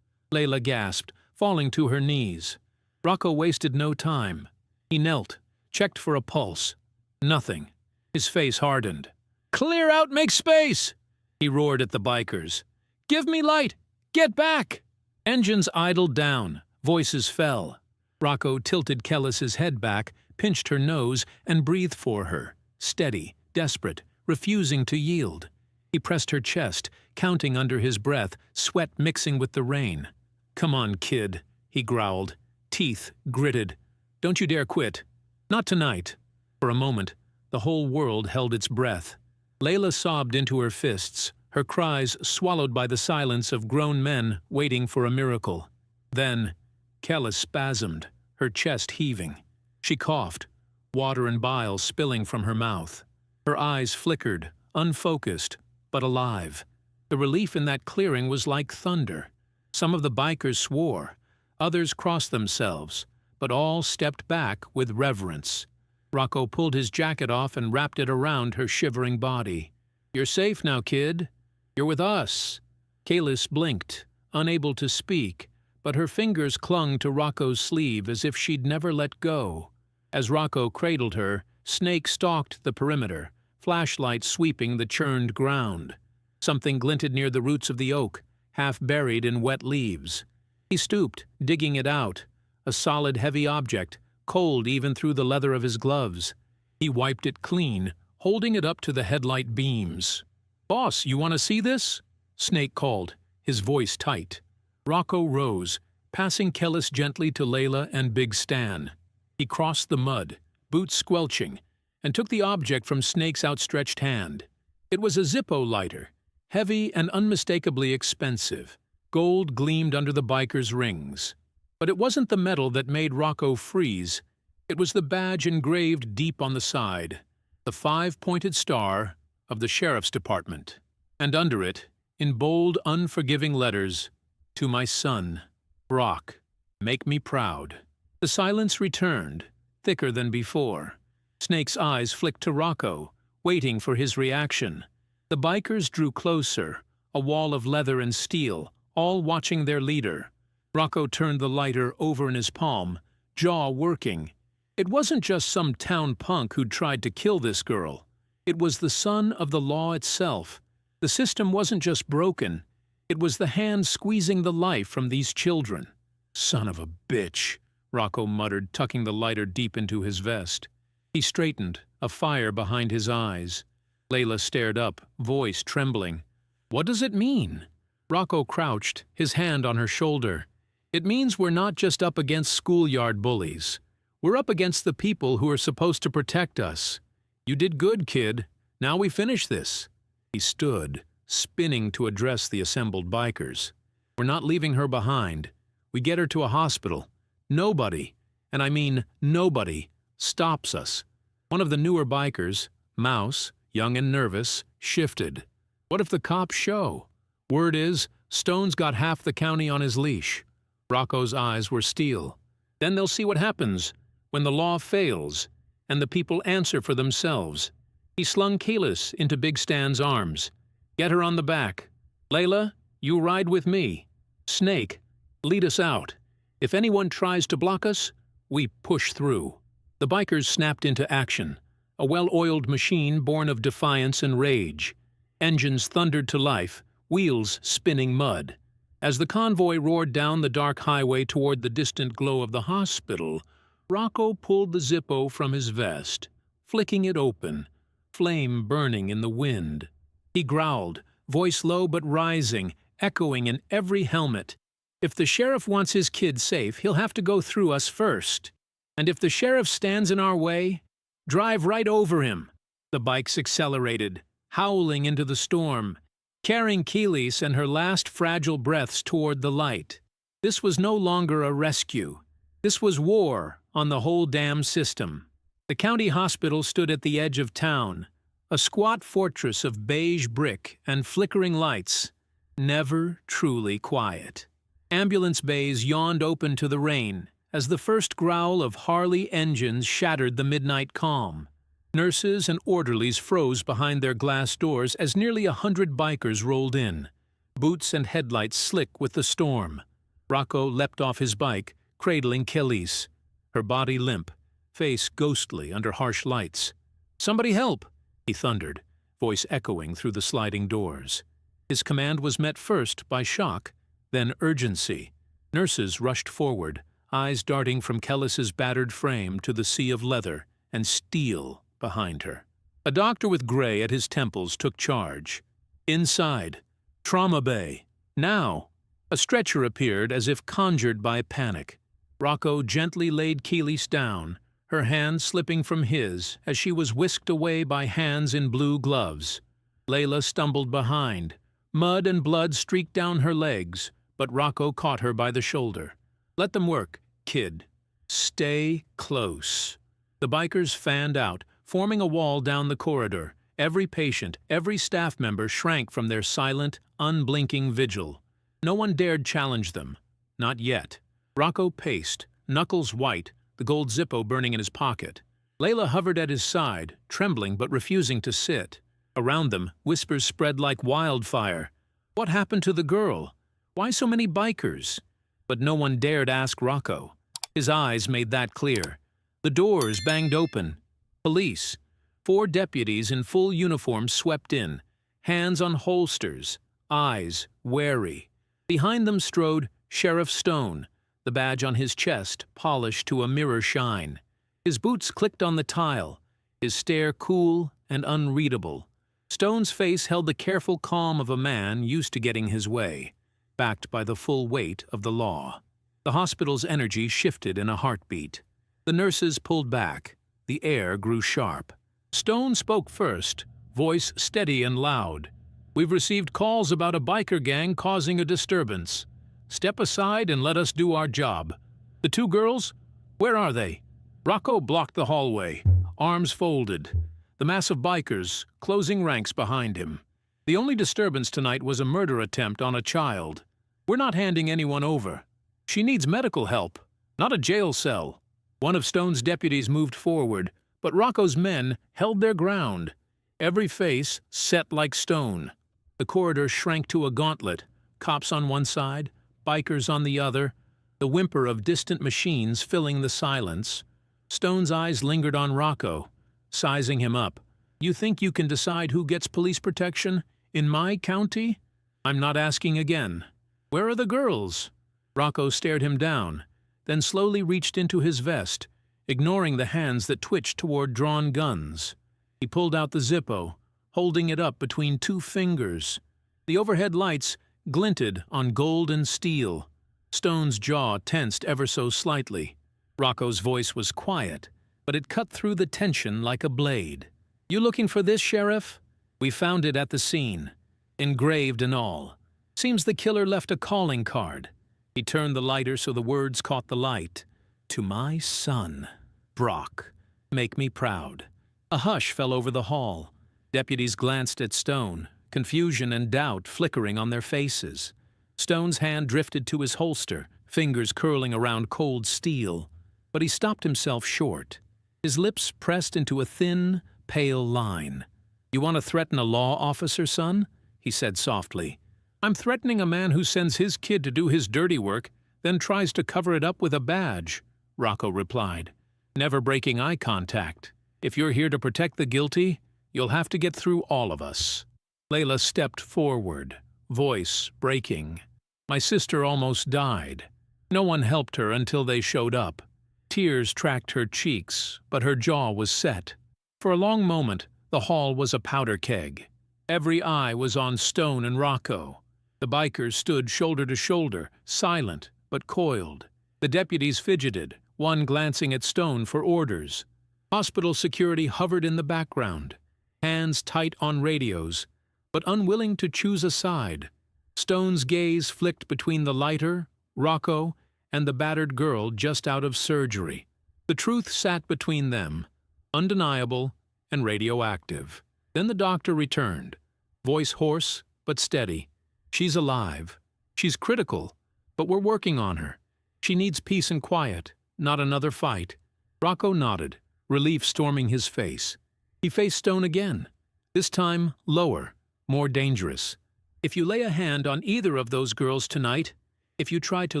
Layla gasped, falling to her knees. Rocco wasted no time. He knelt, checked for a pulse. Nothing. His face hardened. Clear out, make space! He roared at the bikers. Give me light! Get back! Engines idled down. Voices fell. Rocco tilted Kellis's head back, pinched her nose, and breathed for her, steady, desperate, refusing to yield. He pressed her chest, counting under his breath, sweat mixing with the rain. Come on, kid, he growled, teeth gritted. Don't you dare quit. Not tonight. For a moment, the whole world held its breath. Layla sobbed into her fists, her cries swallowed by the silence of grown men waiting for a miracle. Then, Kellis spasmed, her chest heaving. She coughed, water and bile spilling from her mouth. Her eyes flickered, unfocused, but alive. The relief in that clearing was like thunder. Some of the bikers swore, others crossed themselves, but all stepped back with reverence. Rocco pulled his jacket off and wrapped it around her shivering body. "You're safe now, kid. You're with us." Kalis blinked, unable to speak, but her fingers clung to Rocco's sleeve as if she'd never let go. As Rocco cradled her, Snake stalked the perimeter, flashlight sweeping the churned ground. Something glinted near the roots of the oak, half buried in wet leaves. He stooped, digging it out, a solid, heavy object, cold even through the leather of his gloves. He wiped it clean, holding it up to the headlight beams. "Boss, you want to see this?" Snake called, his voice tight. Rocco rose, passing Kellis gently to Layla and Big Stan. He crossed the mud, boots squelching, and took the object from Snake's outstretched hand. It was a Zippo lighter, heavy and unmistakably expensive. Gold gleamed under the biker's rings. But it wasn't the metal that made Rocco freeze. It was the badge engraved deep on the side, the 5-pointed star of the Sheriff's Department. And under it, in bold, unforgiving letters, "To my son, Brock, make me proud." The silence returned, thicker than before. Snake's eyes flicked to Rocco, waiting for his reaction. The bikers drew closer, a wall of leather and steel, all watching their leader. Rocco turned the lighter over in his palm, jaw working. It wasn't just some town punk who'd tried to kill this girl. It was the son of the law itself. The system wasn't just broken. It was the hand squeezing the life from these children. "Son of a bitch," Rocco muttered, tucking the lighter deep into his vest. He straightened, a fire behind his eyes. Layla stared up, voice trembling. "What does it mean?" Rocco crouched, his hand on her shoulder. "It means we're not just up against schoolyard bullies. We're up against the people who are supposed to protect us. You did good, kid. Now we finish this." He stood, spinning to address the assembled bikers. "We're not leaving her behind. We get her to a hospital. Nobody, and I mean nobody, stops us." One of the newer bikers, Mouse, young and nervous, shifted. "What if the cops show? Word is, Stone's got half the county on his leash." Rocco's eyes were steel. "Then they'll see what happens when the law fails and the people answer for themselves." He slung Kalis into Big Stan's arms. "Get her on the back. Layla, you ride with me. Snake, lead us out. If anyone tries to block us, we push through." The bikers snapped into action, a well-oiled machine born of defiance and rage. Engines thundered to life, wheels spinning mud. As the convoy roared down the dark highway toward the distant glow of the hospital, Rocco pulled the Zippo from his vest, flicking it open, flame burning in the wind. He growled, voice low but rising, echoing in every helmet. "If the sheriff wants his kid safe, he'll have to go through us first. And if the sheriff stands in our way, drive right over him." The bikes accelerated, howling into the storm, carrying Kelis and her last fragile breaths toward the light. This was no longer a rescue. This was war on the whole damn system. The county hospital stood at the edge of town, a squat fortress of beige brick and flickering lights, never truly quiet. Ambulance bays yawned open to the rain as the first growl of Harley engines shattered the midnight calm. Nurses and orderlies froze behind their glass doors as nearly 100 bikers rolled in, boots and headlights slick with the storm. Rocco leapt off his bike, cradling Kelis, her body limp, face ghostly under harsh lights. "Somebody help!" he thundered, voice echoing through the sliding doors. His command was met first by shock, then urgency. Nurses rushed forward, eyes darting from Kellis's battered frame to the sea of leather and steel behind her. A doctor with gray at his temples took charge. Inside, trauma bay. Now, a stretcher appeared as if conjured by panic. Rocco gently laid Kelis down, her hand slipping from his as she was whisked away by hands in blue gloves. Layla stumbled behind. Mud and blood streaked down her legs, but Rocco caught her by the shoulder. "Let them work, kid. Stay close." The bikers fanned out, forming a wall down the corridor. Every patient, every staff member shrank from their silent, unblinking vigil. No one dared challenge them. Not yet. Rocco paced, knuckles white, the gold Zippo burning in his pocket. Layla hovered at his side, trembling but refusing to sit. Around them, whispers spread like wildfire. What happened to the girl? Why so many bikers? But no one dared ask Rocco. His eyes made that clear. The doors banged open. Police. 4 deputies in full uniform swept in, hands on holsters, eyes wary. Behind them strode Sheriff Stone, the badge on his chest polished to a mirror shine. His boots clicked on the tile, his stare cool and unreadable. Stone's face held the careful calm of a man used to getting his way, backed by the full weight of the law. The hospital's energy shifted in a heartbeat. The nurses pulled back. The air grew sharp. Stone spoke first, voice steady and loud. "We've received calls about a biker gang causing a disturbance. Step aside and let us do our job. The 2 girls? Where are they?" Rocco blocked the hallway, arms folded. The mass of bikers, closing ranks behind him. The only disturbance tonight was a murder attempt on a child. "We're not handing anyone over. She needs medical help, not a jail cell." One of Stone's deputies moved forward, but Rocco's men held their ground, every face set like stone. The corridor shrank to a gauntlet, cops on one side, bikers on the other, the whimper of distant machines filling the silence. Stone's eyes lingered on Rocco, sizing him up. "You think you can decide who gets police protection? In my county?" "I'm not asking again." "Where are the girls?" Rocco stared him down, then slowly reached into his vest, ignoring the hands that twitched toward drawn guns. He pulled out the Zippo, holding it up between 2 fingers. The overhead lights glinted on gold and steel. Stone's jaw tensed ever so slightly. Rocco's voice was quiet, but it cut through the tension like a blade. "You looking for this, Sheriff?" "We found it at the scene, engraved and all. Seems the killer left a calling card." He turned the lighter so the words caught the light. "To my son, Brock. Make me proud." A hush fell over the hall. Deputies glanced at Stone, confusion and doubt flickering on their faces. Stone's hand drifted to his holster, fingers curling around cold steel. But he stopped himself short. His lips pressed into a thin, pale line. "You want to threaten a law officer, son?" he said softly. "I'm threatening a man who sends his kid to do his dirty work, then tries to cover it up with a badge," Rocco replied, never breaking eye contact. "If you're here to protect the guilty, you'll have to get through all of us." Layla stepped forward, voice breaking. "My sister almost died. No one helped her until they showed up." Tears tracked her cheeks, but her jaw was set. For a long moment, the hall was a powder keg. Every eye was on Stone and Rocco. The bikers stood shoulder to shoulder, silent but coiled. The deputies fidgeted, one glancing at Stone for orders. Hospital security hovered in the background, hands tight on radios, but unwilling to choose a side. Stone's gaze flicked between the lighter, Rocco, and the battered girl just out of surgery. The truth sat between them, undeniable and radioactive. Then the doctor returned, voice hoarse but steady. "She's alive. She's critical, but we're working on her. She needs peace and quiet, not another fight." Rocco nodded, relief storming his face. He faced Stone again, this time lower, more dangerous. "If you lay a hand on either of those girls tonight, if you try to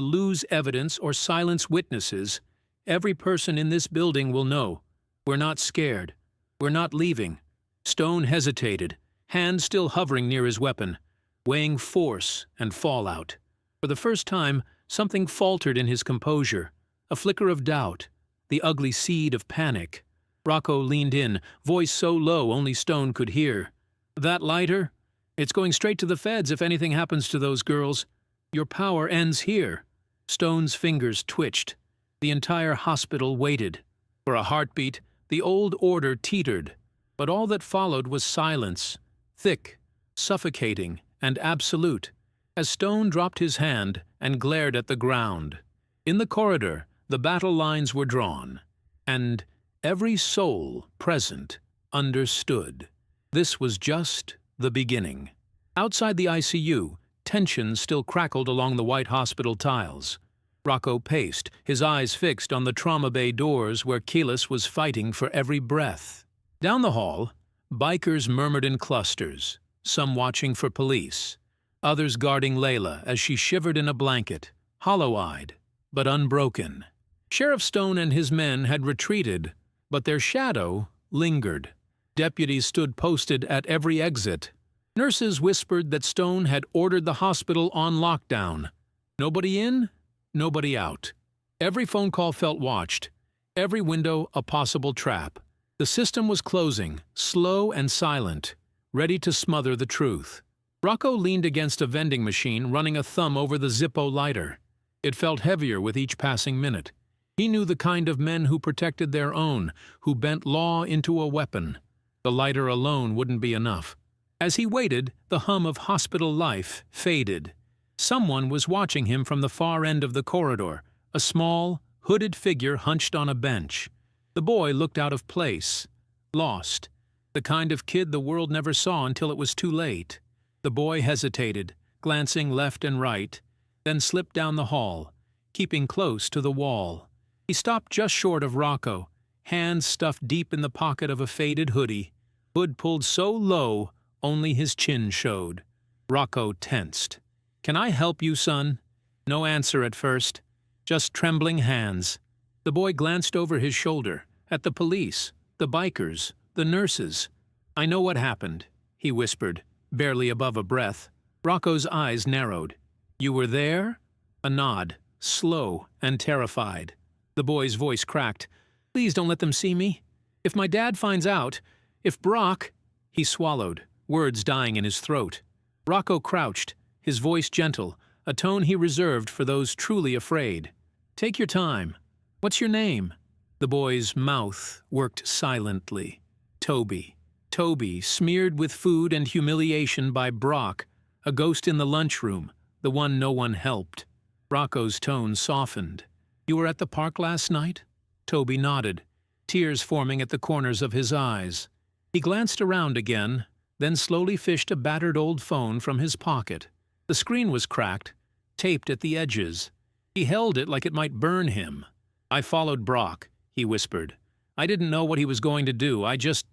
lose evidence or silence witnesses, every person in this building will know. We're not scared. We're not leaving." Stone hesitated, hand still hovering near his weapon, weighing force and fallout. For the first time, something faltered in his composure, a flicker of doubt, the ugly seed of panic. Rocco leaned in, voice so low only Stone could hear. "That lighter? It's going straight to the feds if anything happens to those girls. Your power ends here." Stone's fingers twitched. The entire hospital waited. For a heartbeat, the old order teetered, but all that followed was silence, thick, suffocating, and absolute, as Stone dropped his hand and glared at the ground. In the corridor, the battle lines were drawn, and every soul present understood. This was just the beginning. Outside the ICU, tension still crackled along the white hospital tiles. Rocco paced, his eyes fixed on the trauma bay doors where Keyless was fighting for every breath. Down the hall, Bikers murmured in clusters, some watching for police, others guarding Layla as she shivered in a blanket, hollow-eyed, but unbroken. Sheriff Stone and his men had retreated, but their shadow lingered. Deputies stood posted at every exit. Nurses whispered that Stone had ordered the hospital on lockdown. Nobody in, nobody out. Every phone call felt watched, every window a possible trap. The system was closing, slow and silent, ready to smother the truth. Rocco leaned against a vending machine, running a thumb over the Zippo lighter. It felt heavier with each passing minute. He knew the kind of men who protected their own, who bent law into a weapon. The lighter alone wouldn't be enough. As he waited, the hum of hospital life faded. Someone was watching him from the far end of the corridor, a small, hooded figure hunched on a bench. The boy looked out of place, lost, the kind of kid the world never saw until it was too late. The boy hesitated, glancing left and right, then slipped down the hall, keeping close to the wall. He stopped just short of Rocco, hands stuffed deep in the pocket of a faded hoodie, hood pulled so low only his chin showed. Rocco tensed. "Can I help you, son?" No answer at first, just trembling hands. The boy glanced over his shoulder, at the police, the bikers, the nurses. "I know what happened," he whispered, barely above a breath. Rocco's eyes narrowed. "You were there?" A nod, slow and terrified. The boy's voice cracked. "Please don't let them see me. If my dad finds out, if Brock—" He swallowed, words dying in his throat. Rocco crouched, his voice gentle, a tone he reserved for those truly afraid. "Take your time. What's your name?" The boy's mouth worked silently. Toby. Toby, smeared with food and humiliation by Brock, a ghost in the lunchroom, the one no one helped. Rocco's tone softened. "You were at the park last night?" Toby nodded, tears forming at the corners of his eyes. He glanced around again, then slowly fished a battered old phone from his pocket. The screen was cracked, taped at the edges. He held it like it might burn him. "I followed Brock," he whispered. "I didn't know what he was going to do. I just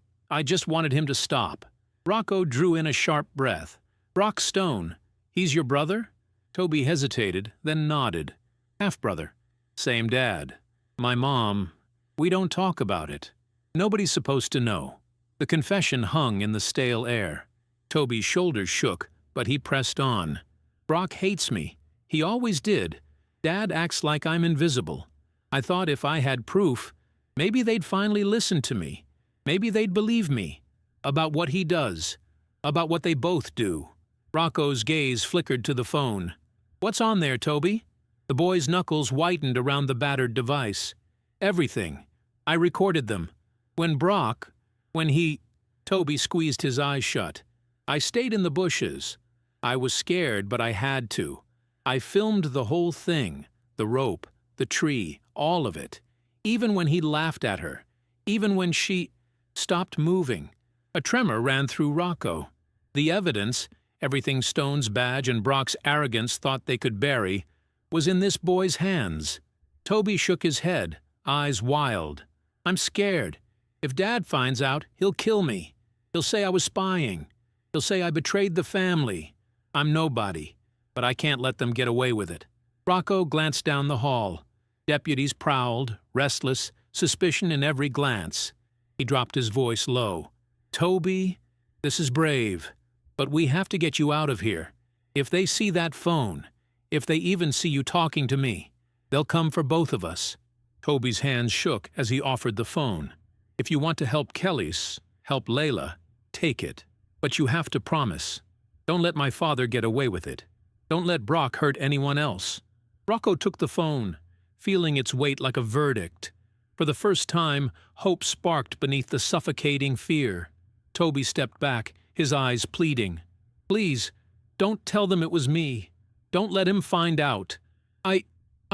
wanted him to stop." Rocco drew in a sharp breath. "Brock Stone. He's your brother?" Toby hesitated, then nodded. "Half-brother. Same dad. My mom. We don't talk about it. Nobody's supposed to know." The confession hung in the stale air. Toby's shoulders shook, but he pressed on. "Brock hates me. He always did. Dad acts like I'm invisible. I thought if I had proof, maybe they'd finally listen to me. Maybe they'd believe me. About what he does. About what they both do." Rocco's gaze flickered to the phone. "What's on there, Toby?" The boy's knuckles whitened around the battered device. "Everything. I recorded them. When he—" Toby squeezed his eyes shut. "I stayed in the bushes. I was scared, but I had to. I filmed the whole thing. The rope, the tree, all of it. Even when he laughed at her. Even when she stopped moving." A tremor ran through Rocco. The evidence, everything Stone's badge and Brock's arrogance thought they could bury, was in this boy's hands. Toby shook his head, eyes wild. "I'm scared. If Dad finds out, he'll kill me. He'll say I was spying. He'll say I betrayed the family. I'm nobody, but I can't let them get away with it." Rocco glanced down the hall. Deputies prowled, restless, suspicion in every glance. He dropped his voice low. "Toby, this is brave, but we have to get you out of here. If they see that phone, if they even see you talking to me, they'll come for both of us." Toby's hands shook as he offered the phone. "If you want to help Kellys, help Layla, take it. But you have to promise. Don't let my father get away with it. Don't let Brock hurt anyone else." Rocco took the phone, feeling its weight like a verdict. For the first time, hope sparked beneath the suffocating fear. Toby stepped back, his eyes pleading. "Please, don't tell them it was me. Don't let him find out. I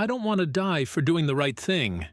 don't want to die for doing the right thing."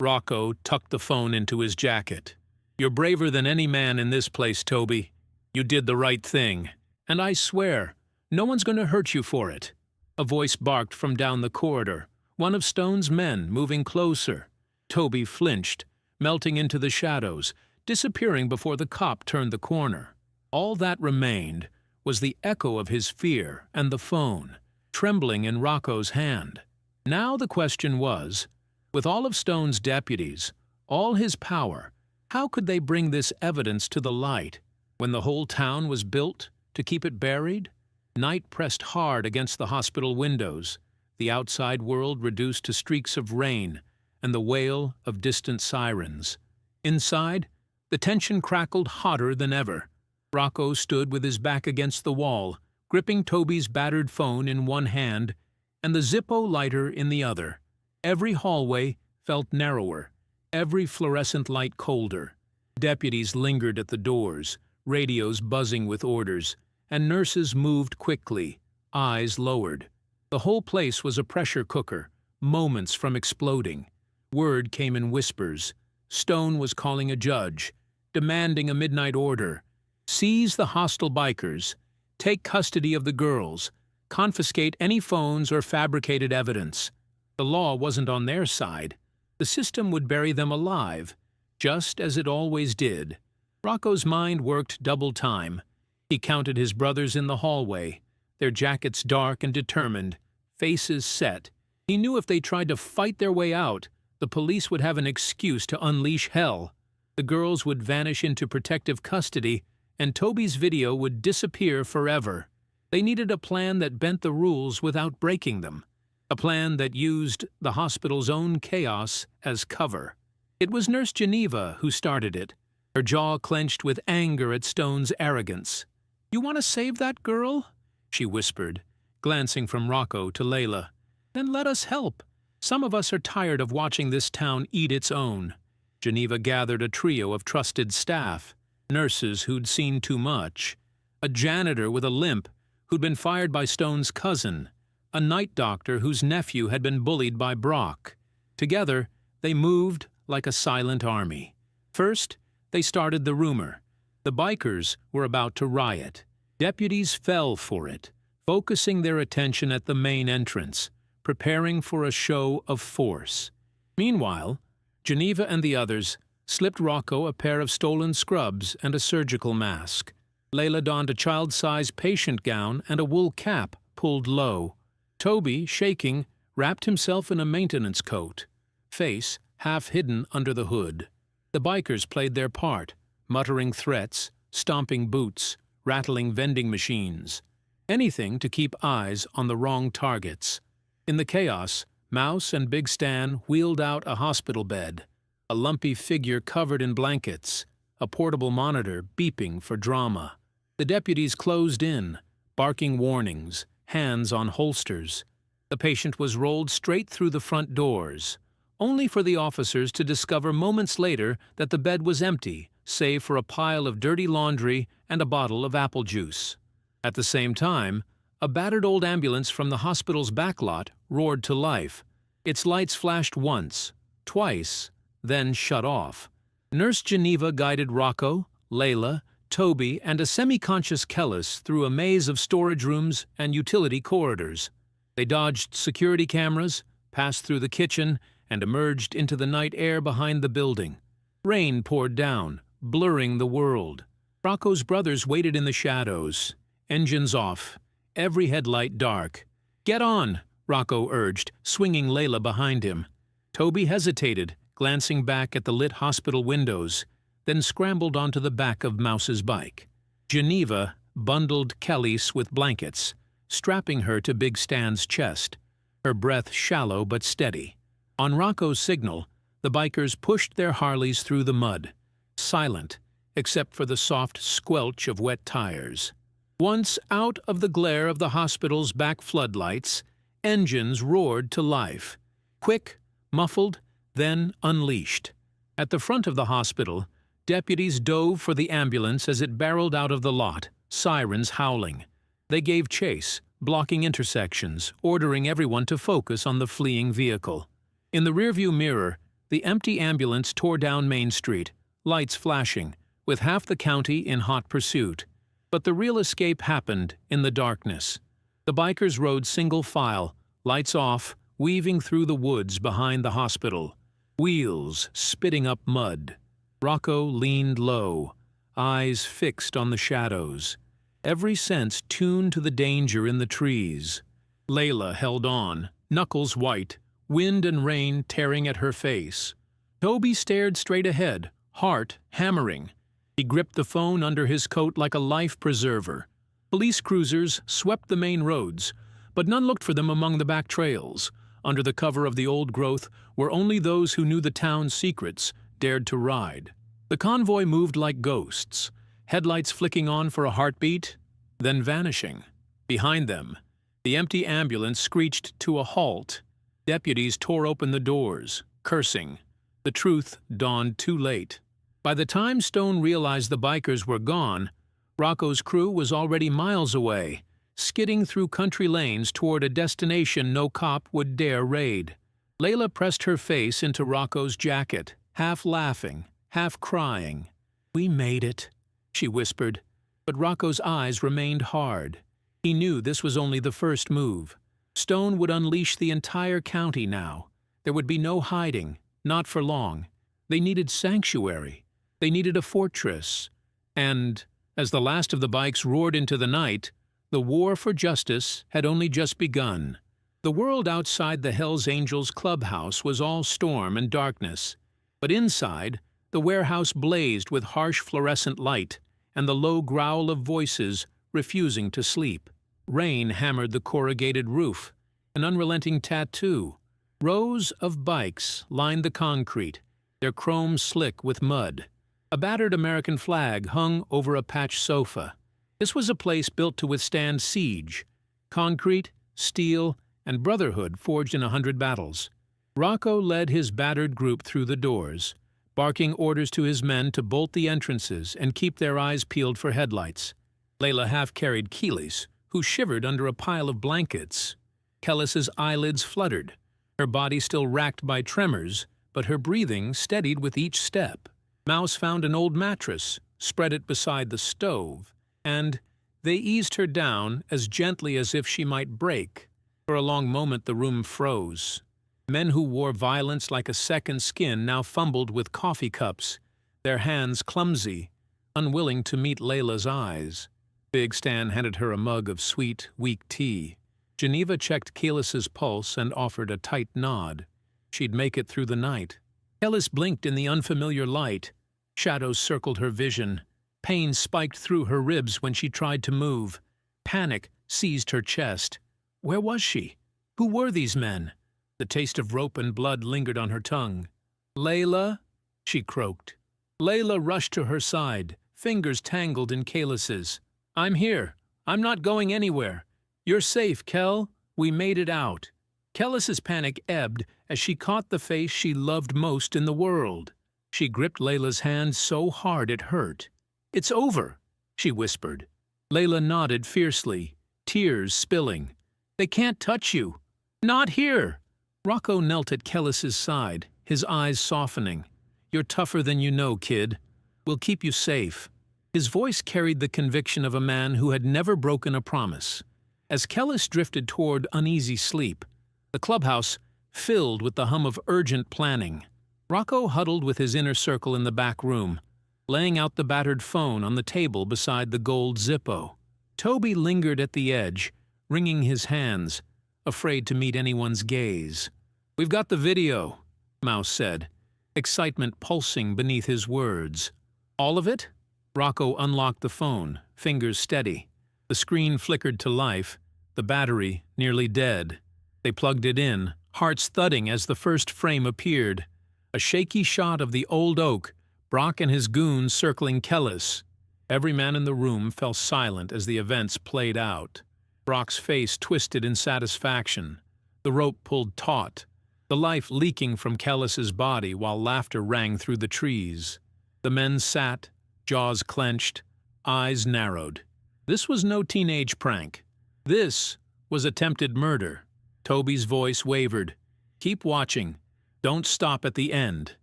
Rocco tucked the phone into his jacket. "You're braver than any man in this place, Toby. You did the right thing. And I swear, no one's going to hurt you for it." A voice barked from down the corridor, one of Stone's men moving closer. Toby flinched, melting into the shadows, disappearing before the cop turned the corner. All that remained was the echo of his fear and the phone, trembling in Rocco's hand. Now the question was, with all of Stone's deputies, all his power, how could they bring this evidence to the light when the whole town was built to keep it buried? Night pressed hard against the hospital windows, the outside world reduced to streaks of rain and the wail of distant sirens. Inside, the tension crackled hotter than ever. Rocco stood with his back against the wall, gripping Toby's battered phone in one hand and the Zippo lighter in the other. Every hallway felt narrower, every fluorescent light colder. Deputies lingered at the doors, radios buzzing with orders, and nurses moved quickly, eyes lowered. The whole place was a pressure cooker, moments from exploding. Word came in whispers. Stone was calling a judge, demanding a midnight order. Seize the hostile bikers, take custody of the girls, confiscate any phones or fabricated evidence. The law wasn't on their side. The system would bury them alive, just as it always did. Rocco's mind worked double time. He counted his brothers in the hallway, their jackets dark and determined, faces set. He knew if they tried to fight their way out, the police would have an excuse to unleash hell. The girls would vanish into protective custody, and Toby's video would disappear forever. They needed a plan that bent the rules without breaking them, a plan that used the hospital's own chaos as cover. It was Nurse Geneva who started it, her jaw clenched with anger at Stone's arrogance. "You want to save that girl?" she whispered, glancing from Rocco to Layla. "Then let us help. Some of us are tired of watching this town eat its own." Geneva gathered a trio of trusted staff, nurses who'd seen too much, a janitor with a limp who'd been fired by Stone's cousin, a night doctor whose nephew had been bullied by Brock. Together, they moved like a silent army. First, they started the rumor. The bikers were about to riot. Deputies fell for it, focusing their attention at the main entrance, preparing for a show of force. Meanwhile, Geneva and the others slipped Rocco a pair of stolen scrubs and a surgical mask. Layla donned a child-sized patient gown and a wool cap pulled low. Toby, shaking, wrapped himself in a maintenance coat, face half hidden under the hood. The bikers played their part, muttering threats, stomping boots, rattling vending machines. Anything to keep eyes on the wrong targets. In the chaos, Mouse and Big Stan wheeled out a hospital bed, a lumpy figure covered in blankets, a portable monitor beeping for drama. The deputies closed in, barking warnings, hands on holsters. The patient was rolled straight through the front doors, only for the officers to discover moments later that the bed was empty, save for a pile of dirty laundry and a bottle of apple juice. At the same time, a battered old ambulance from the hospital's backlot roared to life. Its lights flashed once, twice, then shut off. Nurse Geneva guided Rocco, Layla, Toby, and a semi-conscious Kellis through a maze of storage rooms and utility corridors. They dodged security cameras, passed through the kitchen, and emerged into the night air behind the building. Rain poured down, blurring the world. Rocco's brothers waited in the shadows, engines off, every headlight dark. "Get on," Rocco urged, swinging Layla behind him. Toby hesitated, glancing back at the lit hospital windows, then scrambled onto the back of Mouse's bike. Geneva bundled Kellis with blankets, strapping her to Big Stan's chest, her breath shallow but steady. On Rocco's signal, the bikers pushed their Harleys through the mud, silent except for the soft squelch of wet tires. Once out of the glare of the hospital's back floodlights, engines roared to life, quick, muffled, then unleashed. At the front of the hospital, deputies dove for the ambulance as it barreled out of the lot, sirens howling. They gave chase, blocking intersections, ordering everyone to focus on the fleeing vehicle. In the rearview mirror, the empty ambulance tore down Main Street, lights flashing, with half the county in hot pursuit. But the real escape happened in the darkness. The bikers rode single file, lights off, weaving through the woods behind the hospital, wheels spitting up mud. Rocco leaned low, eyes fixed on the shadows, every sense tuned to the danger in the trees. Layla held on, knuckles white, wind and rain tearing at her face. Toby stared straight ahead, heart hammering. He gripped the phone under his coat like a life preserver. Police cruisers swept the main roads, but none looked for them among the back trails. Under the cover of the old growth were only those who knew the town's secrets dared to ride. The convoy moved like ghosts, headlights flicking on for a heartbeat, then vanishing. Behind them, the empty ambulance screeched to a halt. Deputies tore open the doors, cursing. The truth dawned too late. By the time Stone realized the bikers were gone, Rocco's crew was already miles away, skidding through country lanes toward a destination no cop would dare raid. Layla pressed her face into Rocco's jacket, half laughing, half crying. "We made it," she whispered, but Rocco's eyes remained hard. He knew this was only the first move. Stone would unleash the entire county now. There would be no hiding, not for long. They needed sanctuary. They needed a fortress. And, as the last of the bikes roared into the night, the war for justice had only just begun. The world outside the Hells Angels clubhouse was all storm and darkness, but inside, the warehouse blazed with harsh fluorescent light and the low growl of voices refusing to sleep. Rain hammered the corrugated roof, an unrelenting tattoo. Rows of bikes lined the concrete, their chrome slick with mud. A battered American flag hung over a patched sofa. This was a place built to withstand siege. Concrete, steel, and brotherhood forged in 100 battles. Rocco led his battered group through the doors, barking orders to his men to bolt the entrances and keep their eyes peeled for headlights. Layla half-carried Keely's, who shivered under a pile of blankets. Kellis's eyelids fluttered, her body still racked by tremors, but her breathing steadied with each step. Mouse found an old mattress, spread it beside the stove, and they eased her down as gently as if she might break. For a long moment the room froze. Men who wore violence like a second skin now fumbled with coffee cups, their hands clumsy, unwilling to meet Layla's eyes. Big Stan handed her a mug of sweet, weak tea. Geneva checked Keelis's pulse and offered a tight nod. She'd make it through the night. Kellis blinked in the unfamiliar light. Shadows circled her vision. Pain spiked through her ribs when she tried to move. Panic seized her chest. Where was she? Who were these men? The taste of rope and blood lingered on her tongue. "Layla?" she croaked. Layla rushed to her side, fingers tangled in Keelis's. "I'm here. I'm not going anywhere. You're safe, Kel. We made it out." Kellis's panic ebbed as she caught the face she loved most in the world. She gripped Layla's hand so hard it hurt. "It's over," she whispered. Layla nodded fiercely, tears spilling. "They can't touch you." "Not here." Rocco knelt at Kellis's side, his eyes softening. "You're tougher than you know, kid. We'll keep you safe." His voice carried the conviction of a man who had never broken a promise. As Kellis drifted toward uneasy sleep, the clubhouse filled with the hum of urgent planning. Rocco huddled with his inner circle in the back room, laying out the battered phone on the table beside the gold Zippo. Toby lingered at the edge, wringing his hands, afraid to meet anyone's gaze. "We've got the video," Mouse said, excitement pulsing beneath his words. "All of it?" Rocco unlocked the phone, fingers steady. The screen flickered to life, the battery nearly dead. They plugged it in, hearts thudding as the first frame appeared. A shaky shot of the old oak, Brock and his goons circling Kellis. Every man in the room fell silent as the events played out. Brock's face twisted in satisfaction. The rope pulled taut, the life leaking from Kellis's body while laughter rang through the trees. The men sat, jaws clenched, eyes narrowed. This was no teenage prank. This was attempted murder. Toby's voice wavered. "Keep watching. Don't stop at the end."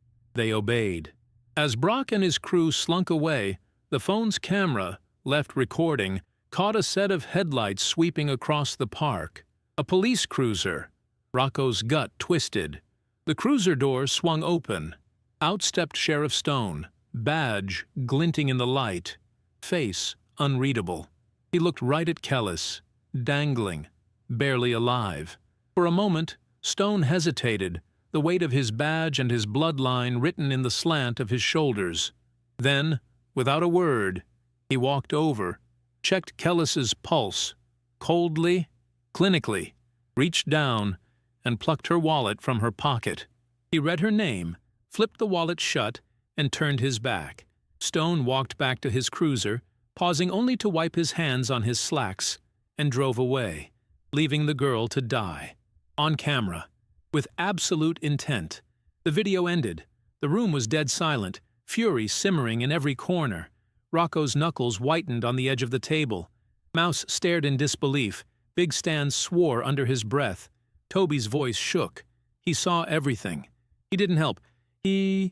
They obeyed. As Brock and his crew slunk away, the phone's camera, left recording, caught a set of headlights sweeping across the park. A police cruiser. Rocco's gut twisted. The cruiser door swung open. Out stepped Sheriff Stone, badge glinting in the light, face unreadable. He looked right at Kellis, dangling, barely alive. For a moment, Stone hesitated, the weight of his badge and his bloodline written in the slant of his shoulders. Then, without a word, he walked over, checked Kellis's pulse, coldly, clinically, reached down, and plucked her wallet from her pocket. He read her name, flipped the wallet shut, and turned his back. Stone walked back to his cruiser, pausing only to wipe his hands on his slacks, and drove away, leaving the girl to die. On camera, with absolute intent. The video ended. The room was dead silent, fury simmering in every corner. Rocco's knuckles whitened on the edge of the table. Mouse stared in disbelief. Big Stan swore under his breath. Toby's voice shook. He saw everything. He didn't help. He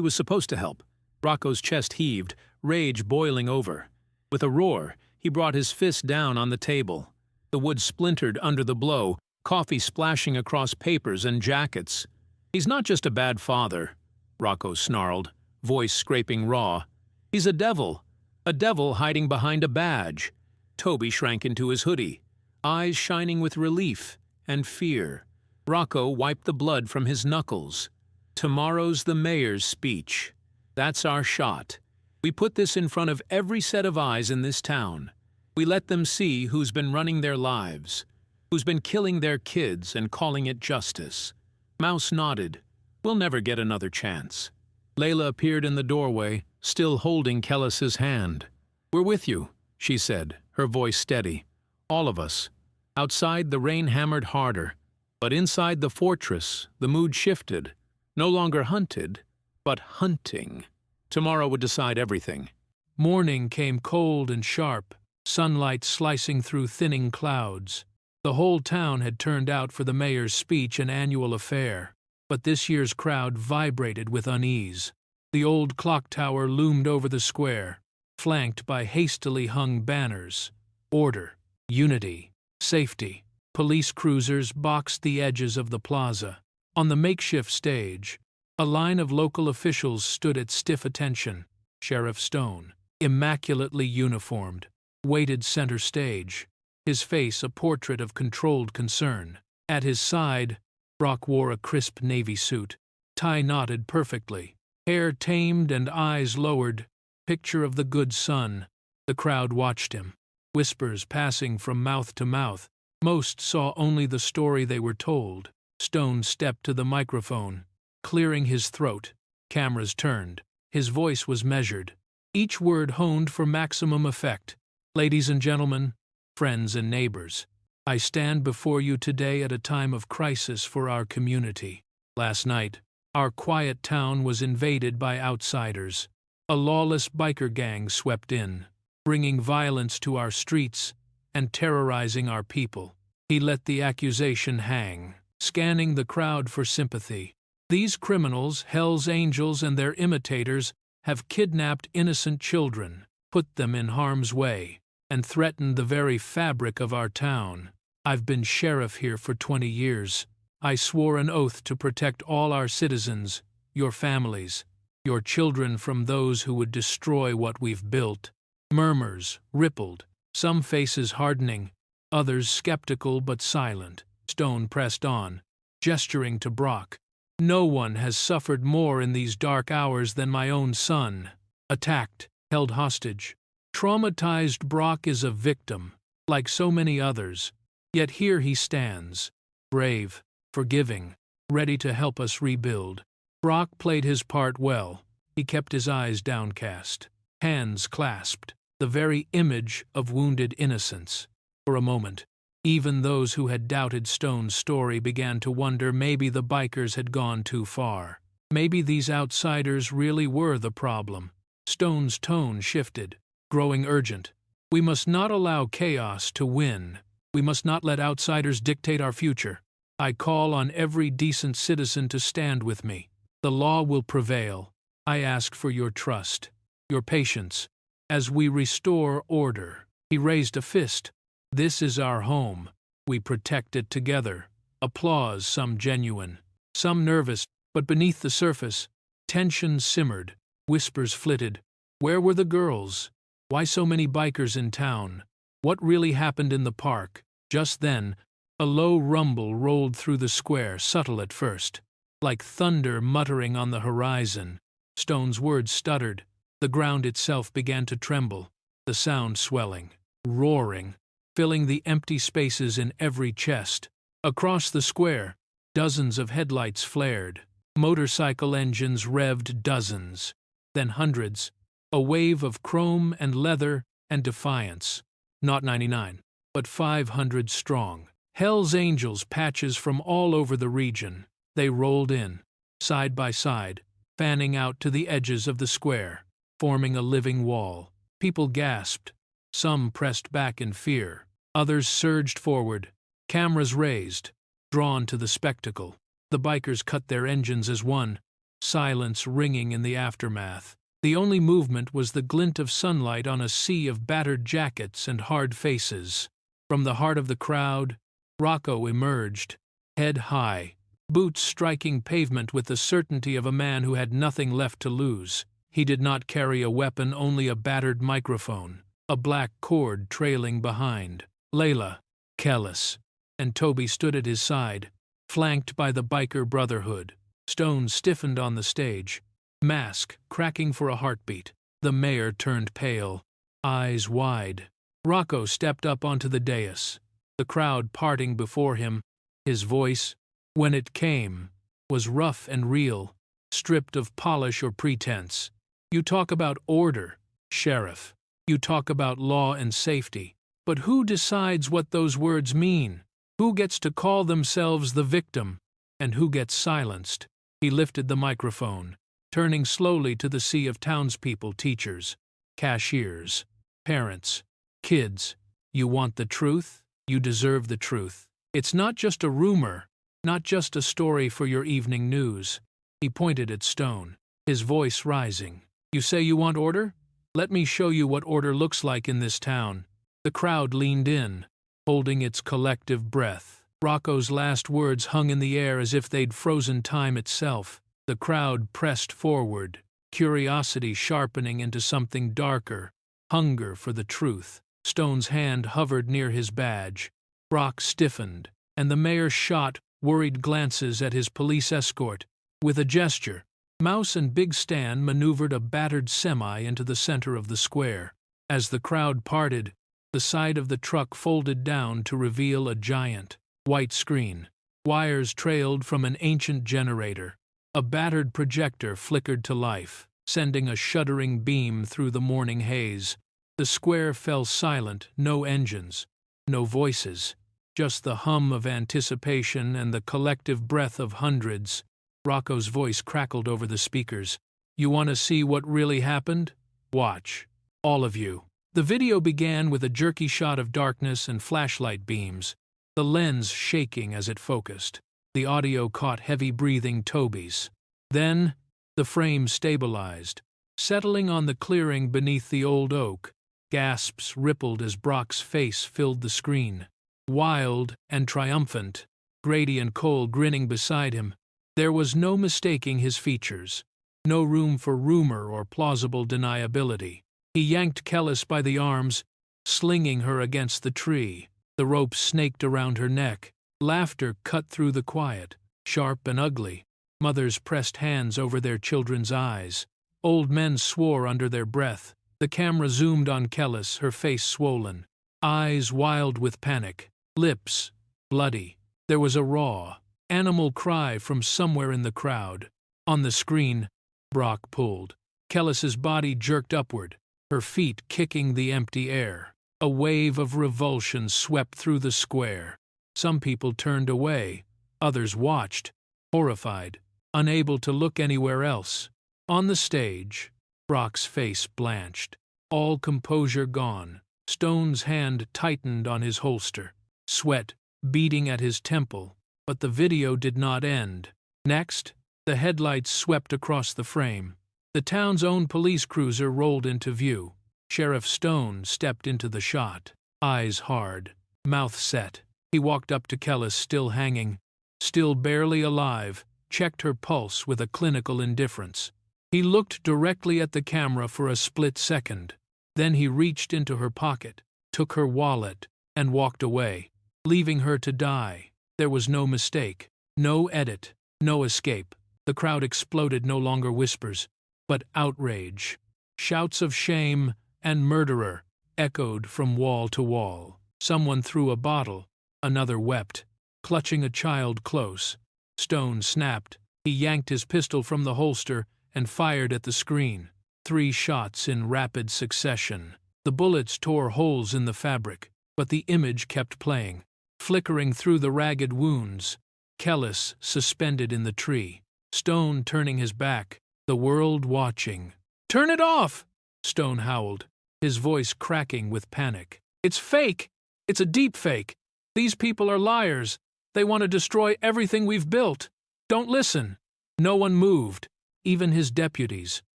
was supposed to help. Rocco's chest heaved, rage boiling over. With a roar, he brought his fist down on the table. The wood splintered under the blow, coffee splashing across papers and jackets. "He's not just a bad father," Rocco snarled, voice scraping raw. "He's a devil hiding behind a badge." Toby shrank into his hoodie, eyes shining with relief and fear. Rocco wiped the blood from his knuckles. "Tomorrow's the mayor's speech. That's our shot. We put this in front of every set of eyes in this town. We let them see who's been running their lives, who's been killing their kids and calling it justice." Mouse nodded. "We'll never get another chance." Layla appeared in the doorway, still holding Kellis's hand. "We're with you," she said, her voice steady. "All of us." Outside, the rain hammered harder. But inside the fortress, the mood shifted. No longer hunted, but hunting. Tomorrow would decide everything. Morning came cold and sharp, sunlight slicing through thinning clouds. The whole town had turned out for the mayor's speech and annual affair, but this year's crowd vibrated with unease. The old clock tower loomed over the square, flanked by hastily hung banners. Order, unity, safety. Police cruisers boxed the edges of the plaza. On the makeshift stage, a line of local officials stood at stiff attention. Sheriff Stone, immaculately uniformed, waited center stage, his face a portrait of controlled concern. At his side, Brock wore a crisp navy suit, tie knotted perfectly, hair tamed and eyes lowered, picture of the good son. The crowd watched him, whispers passing from mouth to mouth. Most saw only the story they were told. Stone stepped to the microphone, clearing his throat. Cameras turned. His voice was measured, each word honed for maximum effect. "Ladies and gentlemen, friends and neighbors, I stand before you today at a time of crisis for our community. Last night, our quiet town was invaded by outsiders. A lawless biker gang swept in, bringing violence to our streets and terrorizing our people." He let the accusation hang, scanning the crowd for sympathy. "These criminals, Hell's Angels and their imitators, have kidnapped innocent children, put them in harm's way, and threatened the very fabric of our town. I've been sheriff here for 20 years. I swore an oath to protect all our citizens, your families, your children from those who would destroy what we've built." Murmurs rippled, some faces hardening, others skeptical but silent. Stone pressed on, gesturing to Brock. "No one has suffered more in these dark hours than my own son. Attacked, held hostage. Traumatized Brock is a victim, like so many others. Yet here he stands, brave, forgiving, ready to help us rebuild." Brock played his part well. He kept his eyes downcast, hands clasped, the very image of wounded innocence. For a moment, even those who had doubted Stone's story began to wonder maybe the bikers had gone too far. Maybe these outsiders really were the problem. Stone's tone shifted, growing urgent. "We must not allow chaos to win. We must not let outsiders dictate our future. I call on every decent citizen to stand with me. The law will prevail. I ask for your trust, your patience, as we restore order." He raised a fist. "This is our home. We protect it together." Applause, some genuine, some nervous, but beneath the surface, tension simmered. Whispers flitted. Where were the girls? Why so many bikers in town? What really happened in the park? Just then, a low rumble rolled through the square, subtle at first, like thunder muttering on the horizon. Stone's words stuttered. The ground itself began to tremble, the sound swelling, roaring, filling the empty spaces in every chest. Across the square, dozens of headlights flared. Motorcycle engines revved dozens, then hundreds, a wave of chrome and leather and defiance. Not 99, but 500 strong. Hell's Angels patches from all over the region. They rolled in, side by side, fanning out to the edges of the square, forming a living wall. People gasped. Some pressed back in fear. Others surged forward, cameras raised, drawn to the spectacle. The bikers cut their engines as one, silence ringing in the aftermath. The only movement was the glint of sunlight on a sea of battered jackets and hard faces. From the heart of the crowd, Rocco emerged, head high, boots striking pavement with the certainty of a man who had nothing left to lose. He did not carry a weapon, only a battered microphone, a black cord trailing behind. Layla, Kellis, and Toby stood at his side, flanked by the biker brotherhood. Stone stiffened on the stage, mask cracking for a heartbeat. The mayor turned pale, eyes wide. Rocco stepped up onto the dais, the crowd parting before him. His voice, when it came, was rough and real, stripped of polish or pretense. You talk about order, Sheriff. You talk about law and safety. But who decides what those words mean? Who gets to call themselves the victim? And who gets silenced? He lifted the microphone, turning slowly to the sea of townspeople, teachers, cashiers, parents, kids. You want the truth? You deserve the truth. It's not just a rumor, not just a story for your evening news. He pointed at Stone, his voice rising. You say you want order? Let me show you what order looks like in this town. The crowd leaned in, holding its collective breath. Rocco's last words hung in the air as if they'd frozen time itself. The crowd pressed forward, curiosity sharpening into something darker, hunger for the truth. Stone's hand hovered near his badge. Brock stiffened, and the mayor shot worried glances at his police escort. With a gesture, Mouse and Big Stan maneuvered a battered semi into the center of the square. As the crowd parted, the side of the truck folded down to reveal a giant, white screen. Wires trailed from an ancient generator. A battered projector flickered to life, sending a shuddering beam through the morning haze. The square fell silent, no engines, no voices, just the hum of anticipation and the collective breath of hundreds. Rocco's voice crackled over the speakers. You want to see what really happened? Watch. All of you. The video began with a jerky shot of darkness and flashlight beams, the lens shaking as it focused. The audio caught heavy breathing Toby's. Then, the frame stabilized, settling on the clearing beneath the old oak. Gasps rippled as Brock's face filled the screen. Wild and triumphant, Grady and Cole grinning beside him. There was no mistaking his features, no room for rumor or plausible deniability. He yanked Kellis by the arms, slinging her against the tree. The rope snaked around her neck. Laughter cut through the quiet, sharp and ugly. Mothers pressed hands over their children's eyes. Old men swore under their breath. The camera zoomed on Kellis, her face swollen, eyes wild with panic, lips bloody. There was a raw, animal cry from somewhere in the crowd. On the screen, Brock pulled. Kellis's body jerked upward, her feet kicking the empty air. A wave of revulsion swept through the square. Some people turned away, others watched, horrified, unable to look anywhere else. On the stage, Brock's face blanched, all composure gone. Stone's hand tightened on his holster, sweat beating at his temple, but the video did not end. Next, the headlights swept across the frame. The town's own police cruiser rolled into view. Sheriff Stone stepped into the shot, eyes hard, mouth set. He walked up to Kellis, still hanging, still barely alive, checked her pulse with a clinical indifference. He looked directly at the camera for a split second. Then he reached into her pocket, took her wallet, and walked away, leaving her to die. There was no mistake, no edit, no escape. The crowd exploded, no longer whispers, but outrage. Shouts of shame and murderer echoed from wall to wall. Someone threw a bottle, another wept, clutching a child close. Stone snapped. He yanked his pistol from the holster and fired at the screen. 3 shots in rapid succession. The bullets tore holes in the fabric, but the image kept playing, flickering through the ragged wounds. Kellis suspended in the tree, Stone turning his back, the world watching. "Turn it off!" Stone howled, his voice cracking with panic. "It's fake! It's a deep fake! These people are liars! They want to destroy everything we've built! Don't listen!" No one moved, even his deputies,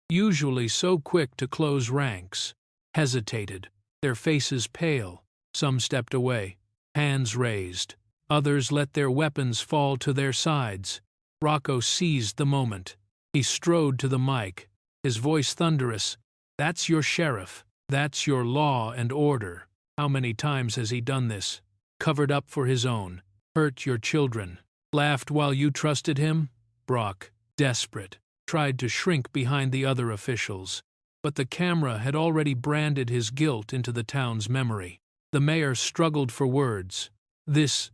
usually so quick to close ranks, hesitated, their faces pale. Some stepped away, hands raised. Others let their weapons fall to their sides. Rocco seized the moment. He strode to the mic, his voice thunderous. "That's your sheriff. That's your law and order. How many times has he done this? Covered up for his own, hurt your children, laughed while you trusted him?" Brock, desperate, tried to shrink behind the other officials, but the camera had already branded his guilt into the town's memory. The mayor struggled for words. This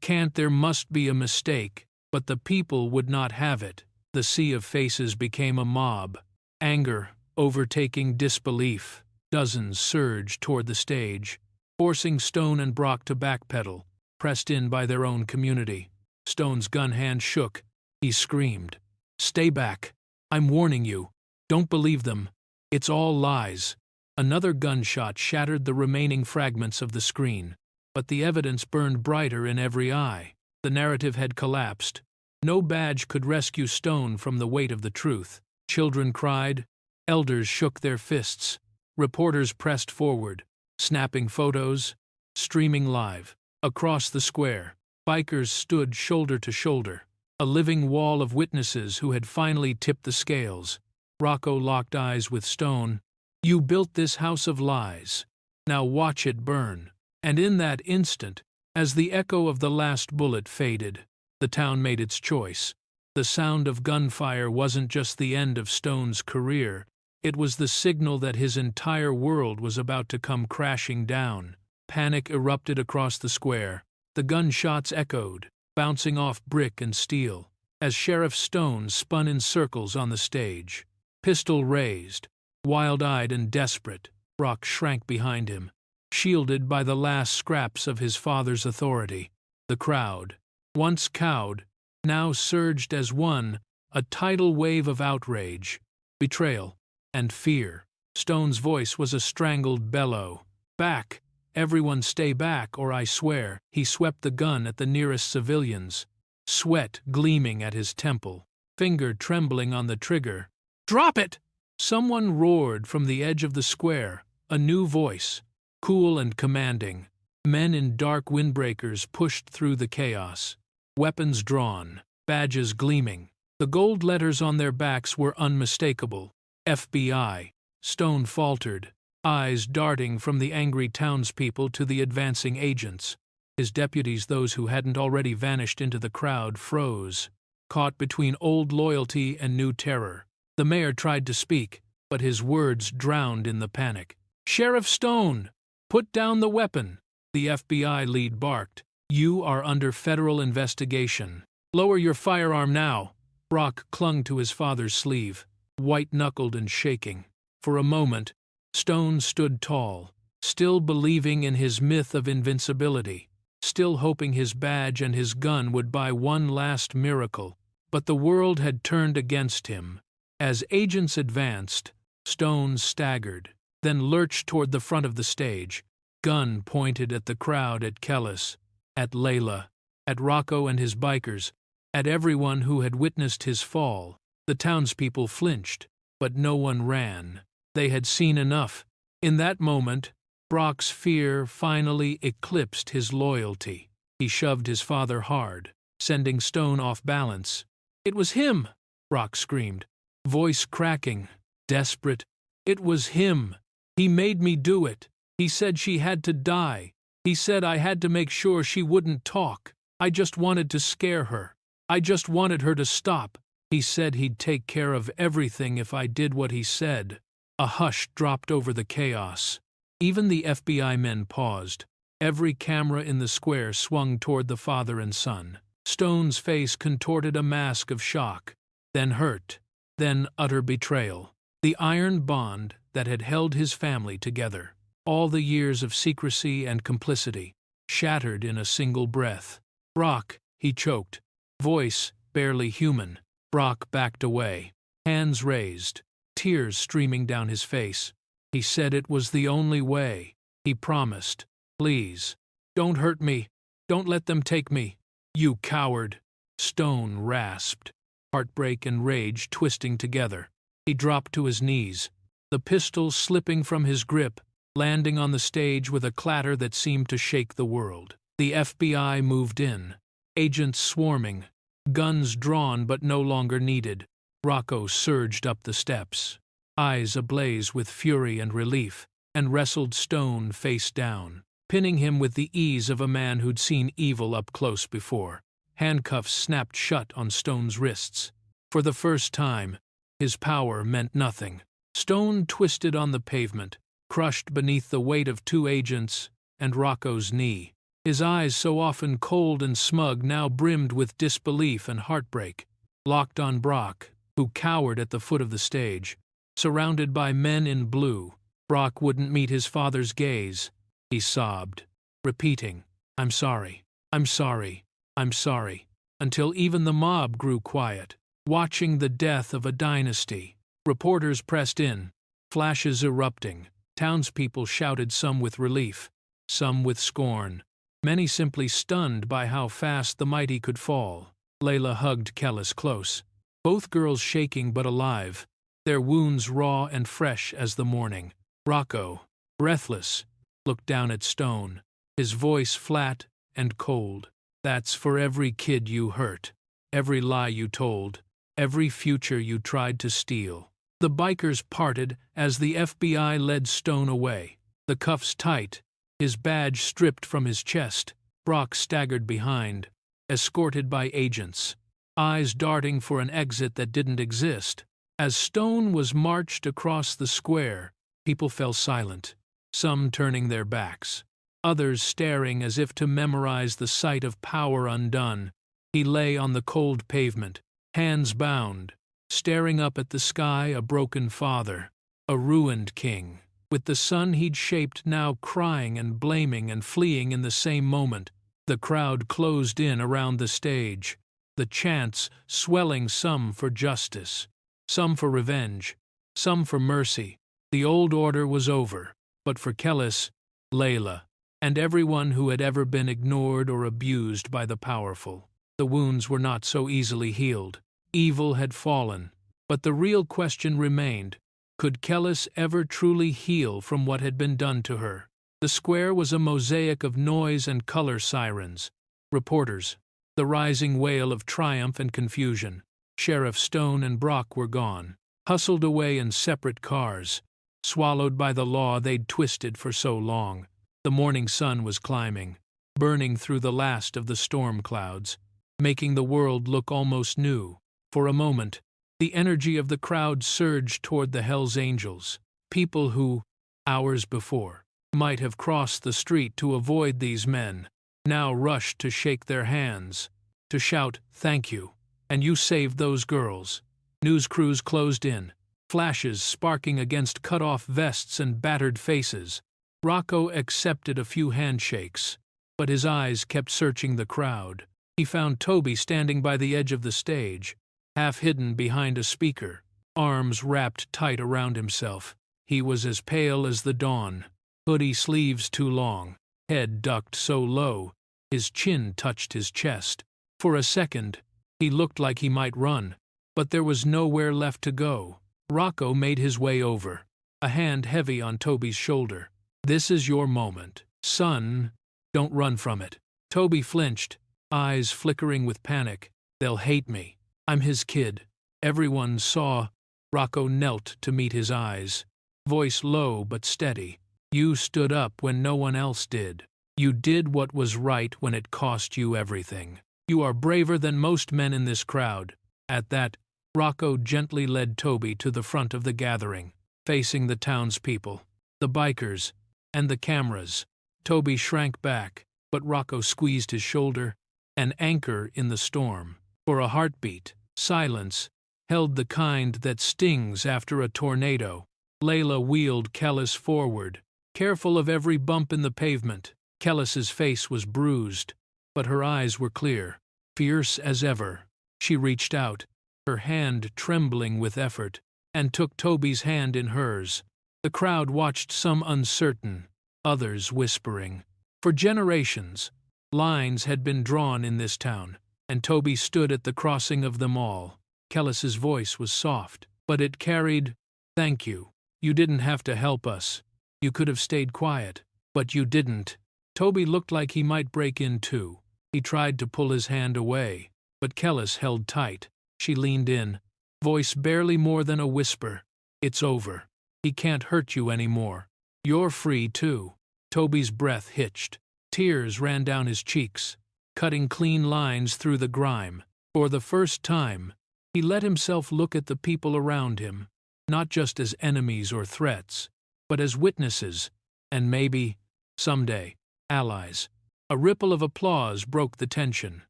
can't, there must be a mistake, but the people would not have it. The sea of faces became a mob, anger overtaking disbelief. Dozens surged toward the stage, forcing Stone and Brock to backpedal, pressed in by their own community. Stone's gun hand shook. He screamed, "Stay back! I'm warning you! Don't believe them! It's all lies!" Another gunshot shattered the remaining fragments of the screen, but the evidence burned brighter in every eye. The narrative had collapsed. No badge could rescue Stone from the weight of the truth. Children cried, elders shook their fists, reporters pressed forward, snapping photos, streaming live. Across the square, bikers stood shoulder to shoulder, a living wall of witnesses who had finally tipped the scales. Rocco locked eyes with Stone. "You built this house of lies. Now watch it burn." And in that instant, as the echo of the last bullet faded, the town made its choice. The sound of gunfire wasn't just the end of Stone's career, it was the signal that his entire world was about to come crashing down. Panic erupted across the square. The gunshots echoed, bouncing off brick and steel, as Sheriff Stone spun in circles on the stage. Pistol raised, wild-eyed and desperate, Brock shrank behind him, shielded by the last scraps of his father's authority. The crowd, once cowed, now surged as one, a tidal wave of outrage, betrayal, and fear. Stone's voice was a strangled bellow. "Back! Everyone stay back, or I swear." He swept the gun at the nearest civilians, sweat gleaming at his temple, finger trembling on the trigger. "Drop it!" Someone roared from the edge of the square, a new voice, cool and commanding. Men in dark windbreakers pushed through the chaos, weapons drawn, badges gleaming. The gold letters on their backs were unmistakable. FBI. Stone faltered, eyes darting from the angry townspeople to the advancing agents. His deputies, those who hadn't already vanished into the crowd, froze, caught between old loyalty and new terror. The mayor tried to speak, but his words drowned in the panic. "Sheriff Stone, put down the weapon," the FBI lead barked. "You are under federal investigation. Lower your firearm now." Brock clung to his father's sleeve, white-knuckled and shaking. For a moment, Stone stood tall, still believing in his myth of invincibility, still hoping his badge and his gun would buy one last miracle. But the world had turned against him. As agents advanced, Stone staggered, then lurched toward the front of the stage, gun pointed at the crowd, at Kellis, at Layla, at Rocco and his bikers, at everyone who had witnessed his fall. The townspeople flinched, but no one ran. They had seen enough. In that moment, Brock's fear finally eclipsed his loyalty. He shoved his father hard, sending Stone off balance. "It was him!" Brock screamed. voice cracking, desperate. It was him. He made me do it. He said she had to die. He said I had to make sure she wouldn't talk. I just wanted to scare her. I just wanted her to stop. He said he'd take care of everything if I did what he said. A hush dropped over the chaos. Even the FBI men paused. Every camera in the square swung toward the father and son. Stone's face contorted a mask of shock, then hurt, then utter betrayal. The iron bond that had held his family together, all the years of secrecy and complicity, shattered in a single breath. "Brock," he choked, voice barely human. Brock backed away, hands raised, tears streaming down his face. He said it was the only way. He promised, "Please, don't hurt me. Don't let them take me." "You coward," Stone rasped, heartbreak and rage twisting together. He dropped to his knees, the pistol slipping from his grip, landing on the stage with a clatter that seemed to shake the world. The FBI moved in, agents swarming, guns drawn but no longer needed. Rocco surged up the steps, eyes ablaze with fury and relief, and wrestled Stone face down, pinning him with the ease of a man who'd seen evil up close before. Handcuffs snapped shut on Stone's wrists. For the first time, his power meant nothing. Stone twisted on the pavement, crushed beneath the weight of two agents and Rocco's knee. His eyes, so often cold and smug, now brimmed with disbelief and heartbreak. Locked on Brock, who cowered at the foot of the stage. Surrounded by men in blue, Brock wouldn't meet his father's gaze. He sobbed, repeating, "I'm sorry, I'm sorry, I'm sorry," until even the mob grew quiet, watching the death of a dynasty. Reporters pressed in, flashes erupting. Townspeople shouted, some with relief, some with scorn, many simply stunned by how fast the mighty could fall. Layla hugged Kellis close, both girls shaking but alive, their wounds raw and fresh as the morning. Rocco, breathless, looked down at Stone, his voice flat and cold. "That's for every kid you hurt, every lie you told, every future you tried to steal." The bikers parted as the FBI led Stone away, the cuffs tight, his badge stripped from his chest. Brock staggered behind, escorted by agents, eyes darting for an exit that didn't exist. As Stone was marched across the square, people fell silent, some turning their backs, others staring as if to memorize the sight of power undone. He lay on the cold pavement, hands bound, staring up at the sky, a broken father, a ruined king, with the son he'd shaped now crying and blaming and fleeing in the same moment. The crowd closed in around the stage, the chants swelling, some for justice, some for revenge, some for mercy. The old order was over, but for Kellis, Layla, and everyone who had ever been ignored or abused by the powerful, the wounds were not so easily healed. Evil had fallen, but the real question remained: could Kellis ever truly heal from what had been done to her? The square was a mosaic of noise and color sirens, reporters, the rising wail of triumph and confusion. Sheriff Stone and Brock were gone, hustled away in separate cars, swallowed by the law they'd twisted for so long. The morning sun was climbing, burning through the last of the storm clouds, making the world look almost new. For a moment, the energy of the crowd surged toward the Hells Angels, people who, hours before, might have crossed the street to avoid these men, now rushed to shake their hands, to shout, "Thank you, and you saved those girls." News crews closed in, flashes sparking against cut-off vests and battered faces. Rocco accepted a few handshakes, but his eyes kept searching the crowd. He found Toby standing by the edge of the stage, half hidden behind a speaker, arms wrapped tight around himself. He was as pale as the dawn, hoodie sleeves too long, head ducked so low, his chin touched his chest. For a second, he looked like he might run, but there was nowhere left to go. Rocco made his way over, a hand heavy on Toby's shoulder. "This is your moment, son. Don't run from it." Toby flinched, eyes flickering with panic. "They'll hate me. I'm his kid. Everyone saw." Rocco knelt to meet his eyes, voice low but steady. You stood up when no one else did. You did what was right when it cost you everything. You are braver than most men in this crowd. At that, Rocco gently led Toby to the front of the gathering, facing the townspeople, the bikers, and the cameras. Toby shrank back, but Rocco squeezed his shoulder, an anchor in the storm. For a heartbeat, silence, held the kind that stings after a tornado. Layla wheeled Kellis forward, careful of every bump in the pavement. Kellis's face was bruised, but her eyes were clear, fierce as ever. She reached out, her hand trembling with effort, and took Toby's hand in hers. The crowd watched, some uncertain, others whispering. For generations, lines had been drawn in this town, and Toby stood at the crossing of them all. Kellis's voice was soft, but it carried, "Thank you. You didn't have to help us. You could have stayed quiet, but you didn't." Toby looked like he might break in too. He tried to pull his hand away, but Kellis held tight. She leaned in, voice barely more than a whisper. "It's over. He can't hurt you anymore. You're free too." Toby's breath hitched. Tears ran down his cheeks, cutting clean lines through the grime. For the first time, he let himself look at the people around him, not just as enemies or threats, but as witnesses, and maybe, someday, allies. A ripple of applause broke the tension.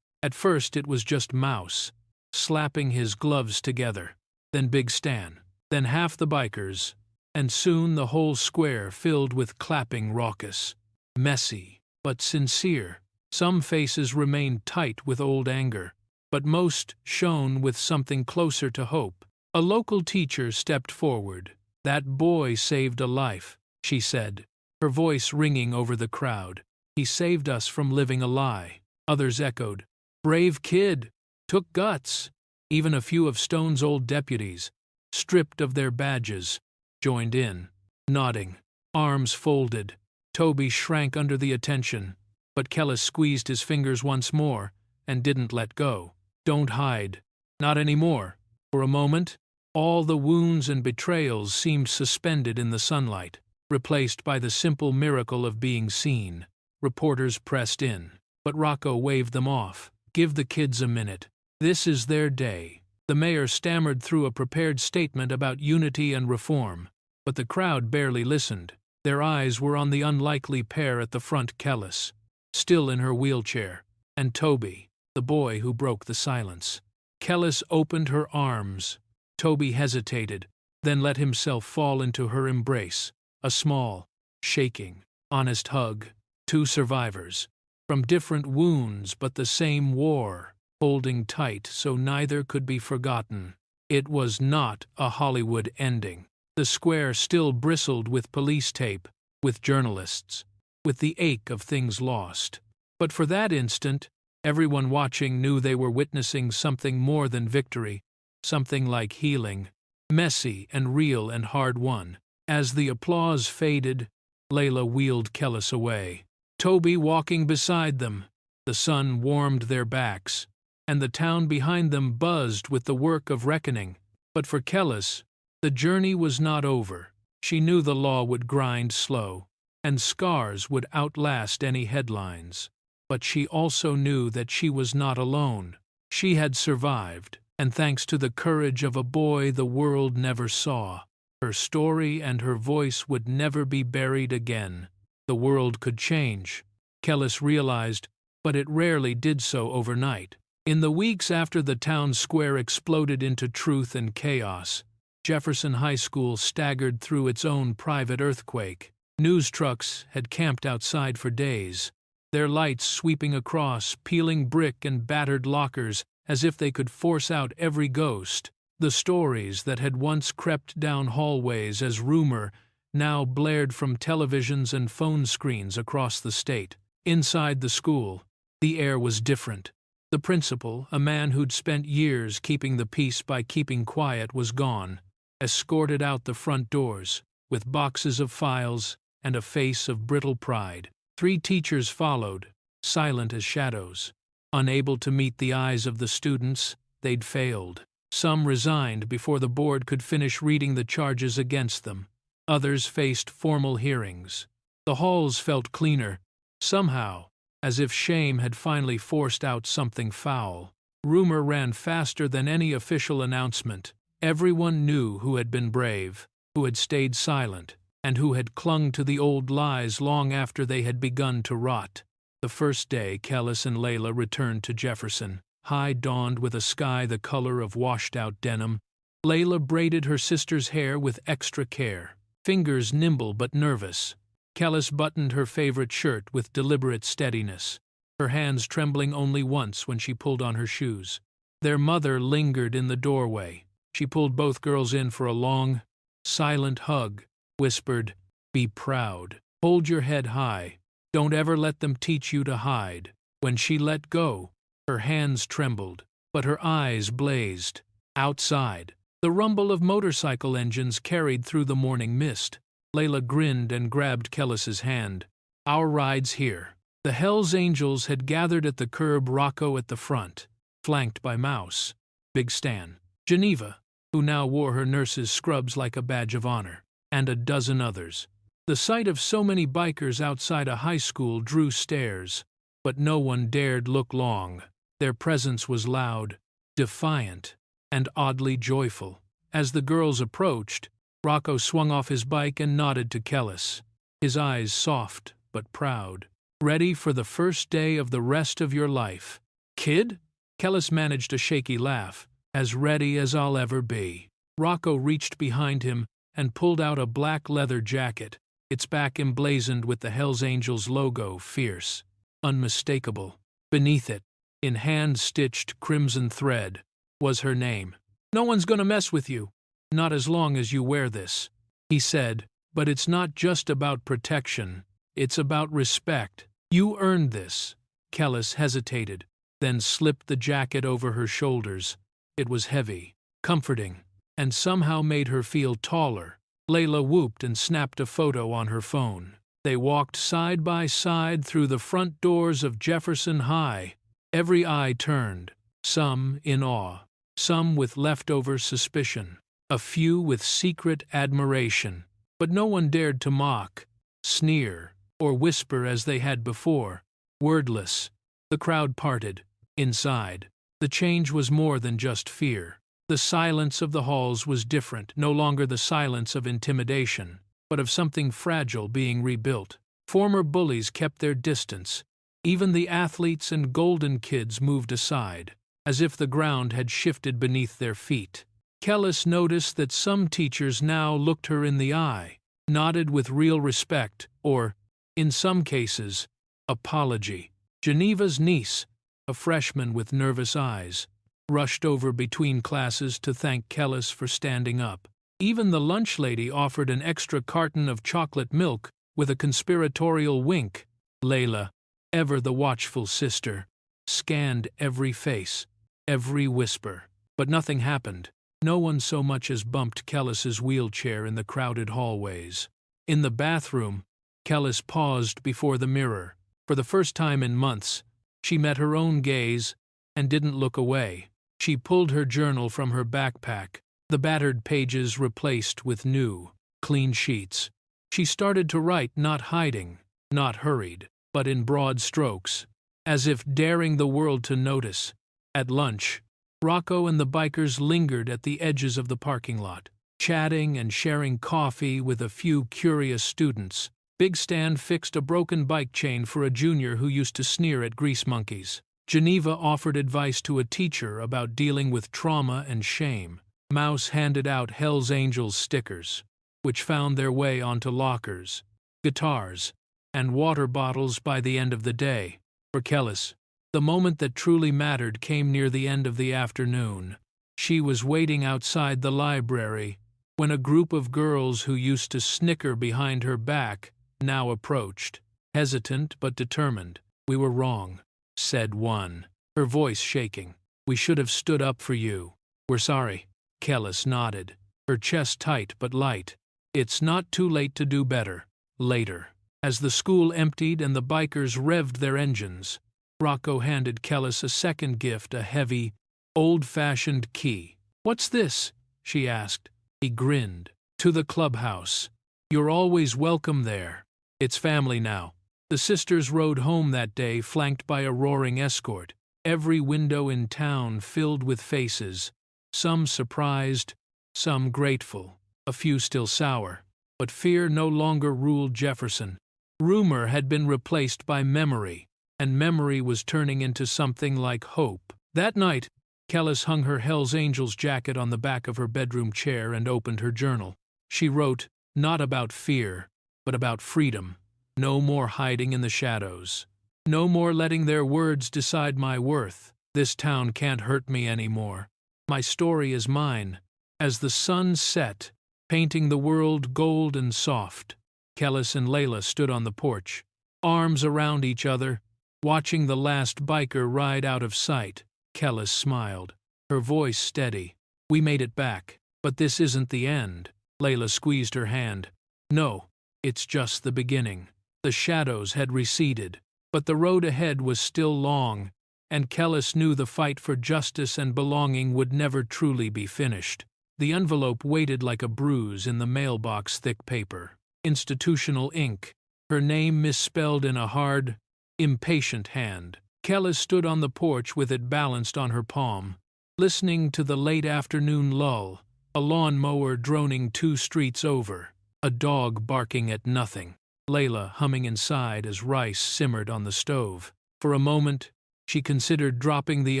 At first it was just Mouse, slapping his gloves together, then Big Stan, then half the bikers, and soon the whole square filled with clapping raucous. Messy, but sincere. Some faces remained tight with old anger, but most shone with something closer to hope. A local teacher stepped forward. "That boy saved a life," she said, her voice ringing over the crowd. "He saved us from living a lie." Others echoed, "Brave kid, took guts." Even a few of Stone's old deputies, stripped of their badges, joined in, nodding, arms folded. Toby shrank under the attention, but Kellis squeezed his fingers once more and didn't let go. "Don't hide. Not anymore." For a moment, all the wounds and betrayals seemed suspended in the sunlight, replaced by the simple miracle of being seen. Reporters pressed in, but Rocco waved them off. "Give the kids a minute. This is their day." The mayor stammered through a prepared statement about unity and reform, but the crowd barely listened. Their eyes were on the unlikely pair at the front, Kellis, still in her wheelchair, and Toby, the boy who broke the silence. Kellis opened her arms. Toby hesitated, then let himself fall into her embrace, a small, shaking, honest hug. Two survivors, from different wounds but the same war, holding tight so neither could be forgotten. It was not a Hollywood ending. The square still bristled with police tape, with journalists, with the ache of things lost. But for that instant, everyone watching knew they were witnessing something more than victory, something like healing, messy and real and hard-won. As the applause faded, Layla wheeled Kellis away. Toby walking beside them. The sun warmed their backs, and the town behind them buzzed with the work of reckoning. But for Kellis, the journey was not over. She knew the law would grind slow, and scars would outlast any headlines. But she also knew that she was not alone. She had survived, and thanks to the courage of a boy the world never saw, her story and her voice would never be buried again. The world could change, Kellis realized, but it rarely did so overnight. In the weeks after the town square exploded into truth and chaos, Jefferson High School staggered through its own private earthquake. News trucks had camped outside for days, their lights sweeping across, peeling brick and battered lockers as if they could force out every ghost. The stories that had once crept down hallways as rumor now blared from televisions and phone screens across the state. Inside the school, the air was different. The principal, a man who'd spent years keeping the peace by keeping quiet, was gone, escorted out the front doors, with boxes of files and a face of brittle pride. 3 teachers followed, silent as shadows. Unable to meet the eyes of the students, they'd failed. Some resigned before the board could finish reading the charges against them. Others faced formal hearings. The halls felt cleaner, somehow, as if shame had finally forced out something foul. Rumor ran faster than any official announcement. Everyone knew who had been brave, who had stayed silent, and who had clung to the old lies long after they had begun to rot. The first day Kellis and Layla returned to Jefferson. High dawned with a sky the color of washed-out denim. Layla braided her sister's hair with extra care, fingers nimble but nervous. Kellis buttoned her favorite shirt with deliberate steadiness, her hands trembling only once when she pulled on her shoes. Their mother lingered in the doorway. She pulled both girls in for a long, silent hug, whispered, "Be proud. Hold your head high. Don't ever let them teach you to hide." When she let go, her hands trembled, but her eyes blazed. Outside, the rumble of motorcycle engines carried through the morning mist. Layla grinned and grabbed Kellis's hand. "Our ride's here." The Hells Angels had gathered at the curb, Rocco at the front, flanked by Mouse, Big Stan, Geneva, who now wore her nurse's scrubs like a badge of honor, and a dozen others. The sight of so many bikers outside a high school drew stares, but no one dared look long. Their presence was loud, defiant, and oddly joyful. As the girls approached, Rocco swung off his bike and nodded to Kellis, his eyes soft but proud. "Ready for the first day of the rest of your life, kid?" Kellis managed a shaky laugh. "As ready as I'll ever be." Rocco reached behind him and pulled out a black leather jacket, its back emblazoned with the Hells Angels logo, fierce, unmistakable. Beneath it, in hand-stitched crimson thread, was her name. "No one's gonna mess with you. Not as long as you wear this," he said. "But it's not just about protection. It's about respect. You earned this." Kellis hesitated, then slipped the jacket over her shoulders. It was heavy, comforting, and somehow made her feel taller. Layla whooped and snapped a photo on her phone. They walked side by side through the front doors of Jefferson High. Every eye turned, some in awe, some with leftover suspicion, a few with secret admiration. But no one dared to mock, sneer, or whisper as they had before. Wordless, the crowd parted. Inside, the change was more than just fear. The silence of the halls was different, no longer the silence of intimidation, but of something fragile being rebuilt. Former bullies kept their distance. Even the athletes and golden kids moved aside, as if the ground had shifted beneath their feet. Kellis noticed that some teachers now looked her in the eye, nodded with real respect, or, in some cases, apology. Geneva's niece, a freshman with nervous eyes, rushed over between classes to thank Kellis for standing up. Even the lunch lady offered an extra carton of chocolate milk with a conspiratorial wink. Layla, ever the watchful sister, scanned every face, every whisper. But nothing happened. No one so much as bumped Kellis's wheelchair in the crowded hallways. In the bathroom, Kellis paused before the mirror. For the first time in months, she met her own gaze and didn't look away. She pulled her journal from her backpack, the battered pages replaced with new, clean sheets. She started to write, not hiding, not hurried, but in broad strokes, as if daring the world to notice. At lunch, Rocco and the bikers lingered at the edges of the parking lot, chatting and sharing coffee with a few curious students. Big Stan fixed a broken bike chain for a junior who used to sneer at grease monkeys. Geneva offered advice to a teacher about dealing with trauma and shame. Mouse handed out Hells Angels stickers, which found their way onto lockers, guitars, and water bottles by the end of the day. For Kellis, the moment that truly mattered came near the end of the afternoon. She was waiting outside the library when a group of girls who used to snicker behind her back now approached, hesitant but determined. "We were wrong," said one, her voice shaking. "We should have stood up for you. We're sorry." Kellis nodded, her chest tight but light. "It's not too late to do better. Later." As the school emptied and the bikers revved their engines, Rocco handed Kellis a second gift, a heavy, old-fashioned key. "What's this?" she asked. He grinned. "To the clubhouse. You're always welcome there. It's family now." The sisters rode home that day, flanked by a roaring escort, every window in town filled with faces, some surprised, some grateful, a few still sour. But fear no longer ruled Jefferson. Rumor had been replaced by memory, and memory was turning into something like hope. That night, Kellis hung her Hell's Angels jacket on the back of her bedroom chair and opened her journal. She wrote, not about fear, but about freedom. No more hiding in the shadows. No more letting their words decide my worth. This town can't hurt me anymore. My story is mine. As the sun set, painting the world gold and soft, Kellis and Layla stood on the porch, arms around each other, watching the last biker ride out of sight. Kellis smiled, her voice steady. "We made it back, but this isn't the end." Layla squeezed her hand. "No, it's just the beginning." The shadows had receded, but the road ahead was still long, and Kellis knew the fight for justice and belonging would never truly be finished. The envelope waited like a bruise in the mailbox thick paper. Institutional ink, her name misspelled in a hard, impatient hand. Kellis stood on the porch with it balanced on her palm, listening to the late afternoon lull, a lawn-mower droning 2 streets over, a dog barking at nothing, Layla humming inside as rice simmered on the stove. For a moment, she considered dropping the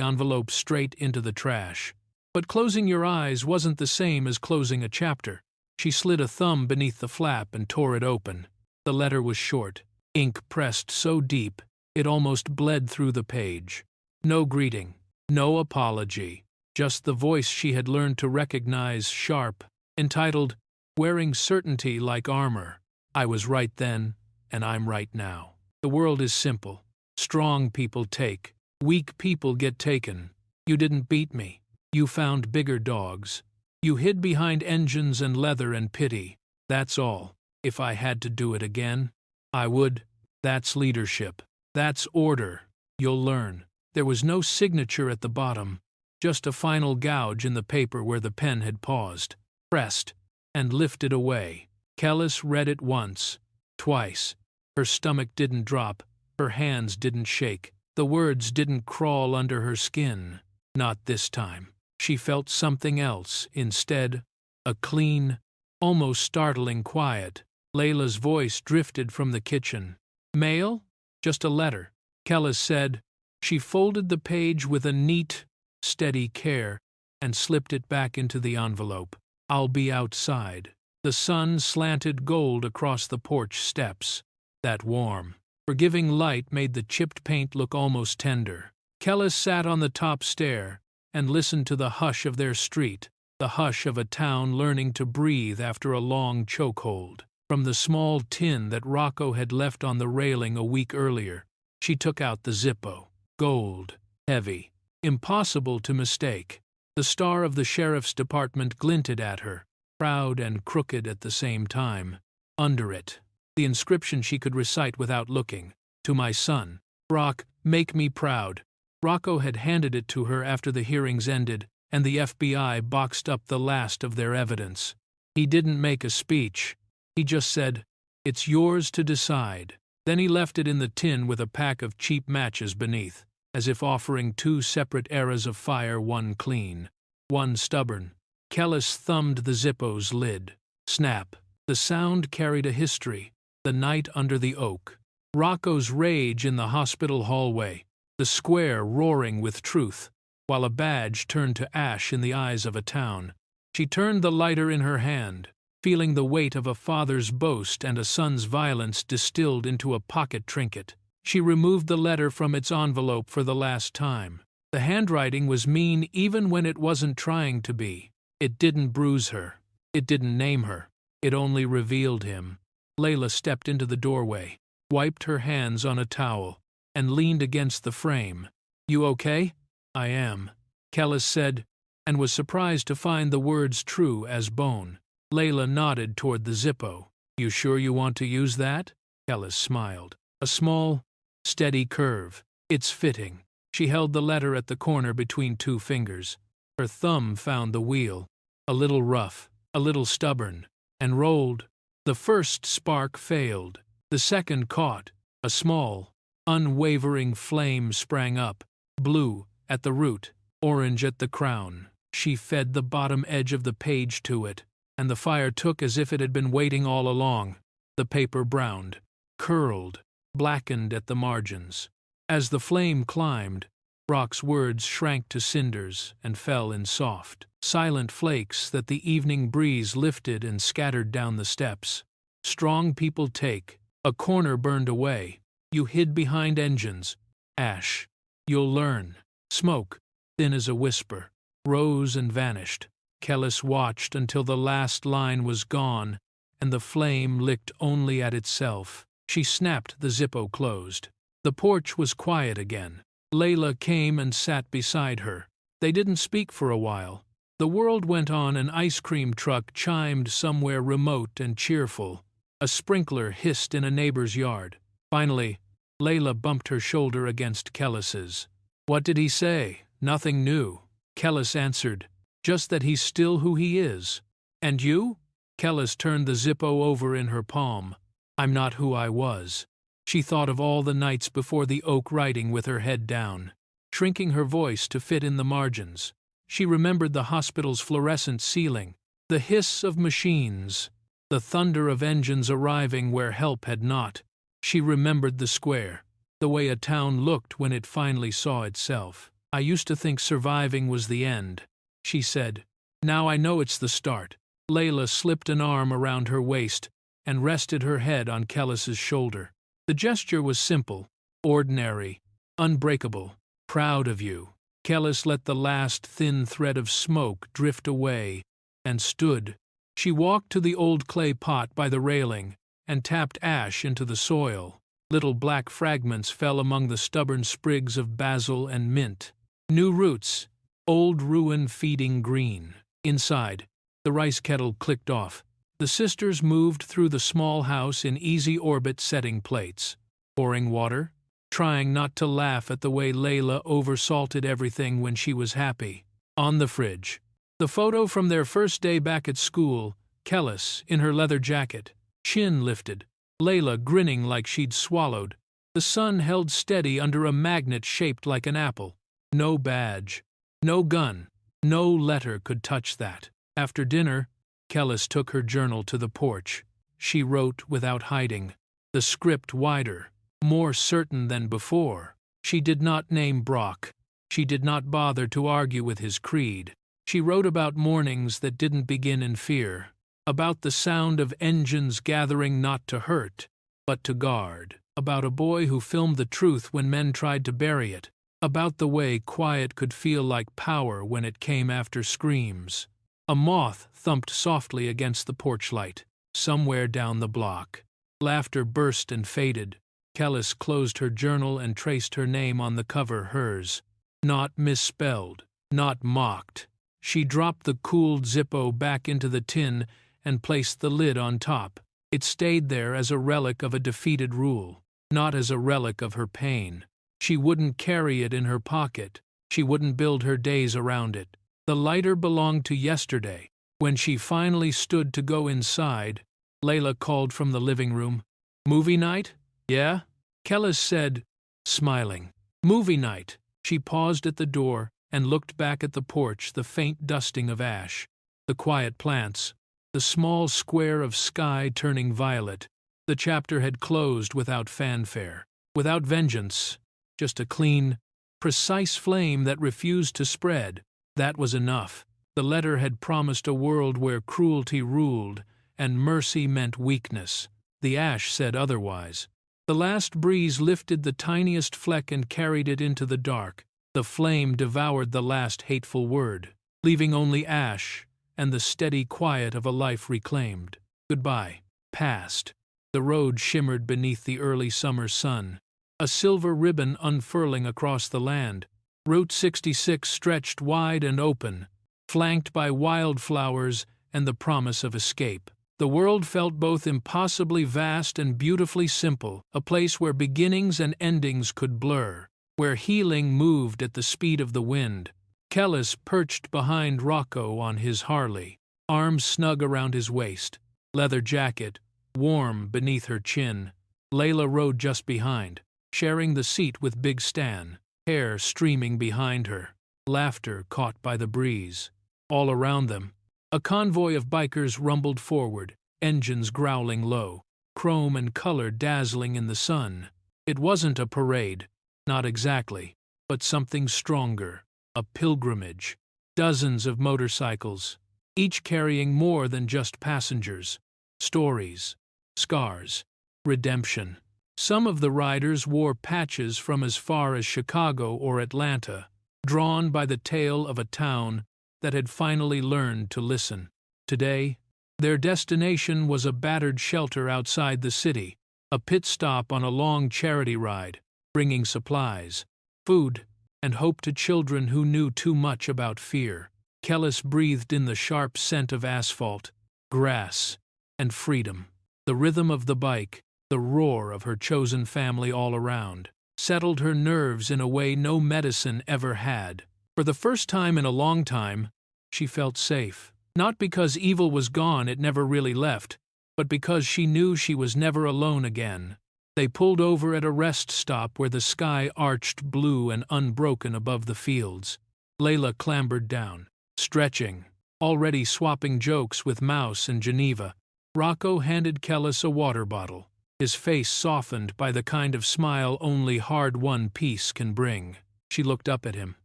envelope straight into the trash. But closing your eyes wasn't the same as closing a chapter. She slid a thumb beneath the flap and tore it open. The letter was short, ink pressed so deep it almost bled through the page. No greeting, no apology, just the voice she had learned to recognize, sharp, entitled, "Wearing certainty like armor. I was right then, and I'm right now. The world is simple. Strong people take. Weak people get taken. You didn't beat me. You found bigger dogs. You hid behind engines and leather and pity. That's all. If I had to do it again, I would. That's leadership. That's order. You'll learn." There was no signature at the bottom, just a final gouge in the paper where the pen had paused, pressed, and lifted away. Kellis read it once, twice. Her stomach didn't drop, her hands didn't shake. The words didn't crawl under her skin. Not this time. She felt something else instead, a clean, almost startling quiet. Layla's voice drifted from the kitchen. "Mail? Just a letter," Kellis said. She folded the page with a neat, steady care and slipped it back into the envelope. "I'll be outside." The sun slanted gold across the porch steps. That warm, forgiving light made the chipped paint look almost tender. Kellis sat on the top stair and listened to the hush of their street, the hush of a town learning to breathe after a long chokehold. From the small tin that Rocco had left on the railing a week earlier, she took out the Zippo. Gold, heavy, impossible to mistake. The star of the sheriff's department glinted at her, proud and crooked at the same time. Under it, the inscription she could recite without looking. "To my son, Brock, make me proud." Rocco had handed it to her after the hearings ended, and the FBI boxed up the last of their evidence. He didn't make a speech. He just said, "It's yours to decide." Then he left it in the tin with a pack of cheap matches beneath, as if offering 2 separate eras of fire, one clean, one stubborn. Kellis thumbed the Zippo's lid. Snap. The sound carried a history. The night under the oak. Rocco's rage in the hospital hallway. The square roaring with truth, while a badge turned to ash in the eyes of a town. She turned the lighter in her hand, feeling the weight of a father's boast and a son's violence distilled into a pocket trinket. She removed the letter from its envelope for the last time. The handwriting was mean even when it wasn't trying to be. It didn't bruise her. It didn't name her. It only revealed him. Layla stepped into the doorway, wiped her hands on a towel, and leaned against the frame. "You okay?" "I am," Kellis said, and was surprised to find the words true as bone. Layla nodded toward the Zippo. "You sure you want to use that?" Kellis smiled. A small, steady curve. "It's fitting." She held the letter at the corner between 2 fingers. Her thumb found the wheel, a little rough, a little stubborn, and rolled. The first spark failed. The second caught. A small, unwavering flame sprang up, blue at the root, orange at the crown. She fed the bottom edge of the page to it, and the fire took as if it had been waiting all along. The paper browned, curled, blackened at the margins. As the flame climbed, Brock's words shrank to cinders and fell in soft, silent flakes that the evening breeze lifted and scattered down the steps. Strong people take. A corner burned away. You hid behind engines. Ash. You'll learn. Smoke, thin as a whisper, rose and vanished. Kellis watched until the last line was gone, and the flame licked only at itself. She snapped the Zippo closed. The porch was quiet again. Layla came and sat beside her. They didn't speak for a while. The world went on. An ice cream truck chimed somewhere remote and cheerful. A sprinkler hissed in a neighbor's yard. Finally, Layla bumped her shoulder against Kellis's. What did he say? Nothing new. Kellis answered, just that he's still who he is. And you? Kellis turned the Zippo over in her palm. I'm not who I was. She thought of all the nights before the oak writing with her head down, shrinking her voice to fit in the margins. She remembered the hospital's fluorescent ceiling, the hiss of machines, the thunder of engines arriving where help had not. She remembered the square, the way a town looked when it finally saw itself. I used to think surviving was the end, she said. Now I know it's the start. Layla slipped an arm around her waist and rested her head on Kellis's shoulder. The gesture was simple, ordinary, unbreakable. Proud of you. Kellis let the last thin thread of smoke drift away and stood. She walked to the old clay pot by the railing and tapped ash into the soil. Little black fragments fell among the stubborn sprigs of basil and mint. New roots, old ruin feeding green. Inside, the rice kettle clicked off. The sisters moved through the small house in easy orbit setting plates, pouring water, trying not to laugh at the way Layla oversalted everything when she was happy. On the fridge, the photo from their first day back at school, Kellis in her leather jacket, chin lifted, Layla grinning like she'd swallowed. The sun held steady under a magnet shaped like an apple. No badge, no gun, no letter could touch that. After dinner, Kellis took her journal to the porch. She wrote without hiding, the script wider, more certain than before. She did not name Brock. She did not bother to argue with his creed. She wrote about mornings that didn't begin in fear, about the sound of engines gathering not to hurt, but to guard, about a boy who filmed the truth when men tried to bury it, about the way quiet could feel like power when it came after screams. A moth thumped softly against the porch light, somewhere down the block. Laughter burst and faded. Kellis closed her journal and traced her name on the cover, hers. Not misspelled, not mocked. She dropped the cooled Zippo back into the tin and placed the lid on top. It stayed there as a relic of a defeated rule, not as a relic of her pain. She wouldn't carry it in her pocket. She wouldn't build her days around it. The lighter belonged to yesterday. When she finally stood to go inside, Layla called from the living room. Movie night? Yeah? Kellis said, smiling. Movie night. She paused at the door and looked back at the porch, the faint dusting of ash, the quiet plants, the small square of sky turning violet. The chapter had closed without fanfare, without vengeance, just a clean, precise flame that refused to spread. That was enough. The letter had promised a world where cruelty ruled and mercy meant weakness. The ash said otherwise. The last breeze lifted the tiniest fleck and carried it into the dark. The flame devoured the last hateful word, leaving only ash and the steady quiet of a life reclaimed. Goodbye. Past. The road shimmered beneath the early summer sun, a silver ribbon unfurling across the land. Route 66 stretched wide and open, flanked by wildflowers and the promise of escape. The world felt both impossibly vast and beautifully simple, a place where beginnings and endings could blur, where healing moved at the speed of the wind. Kellis perched behind Rocco on his Harley, arms snug around his waist, leather jacket warm beneath her chin. Layla rode just behind, sharing the seat with Big Stan, hair streaming behind her, laughter caught by the breeze. All around them, a convoy of bikers rumbled forward, engines growling low, chrome and color dazzling in the sun. It wasn't a parade, not exactly, but something stronger, a pilgrimage. Dozens of motorcycles, each carrying more than just passengers, stories, scars, redemption. Some of the riders wore patches from as far as Chicago or Atlanta, drawn by the tale of a town that had finally learned to listen. Today, their destination was a battered shelter outside the city, a pit stop on a long charity ride, bringing supplies, food, and hope to children who knew too much about fear. Kellis breathed in the sharp scent of asphalt, grass, and freedom. The rhythm of the bike, the roar of her chosen family all around, settled her nerves in a way no medicine ever had. For the first time in a long time, she felt safe. Not because evil was gone, it never really left, but because she knew she was never alone again. They pulled over at a rest stop where the sky arched blue and unbroken above the fields. Layla clambered down, stretching, already swapping jokes with Mouse and Geneva. Rocco handed Kellis a water bottle, his face softened by the kind of smile only hard-won peace can bring. She looked up at him,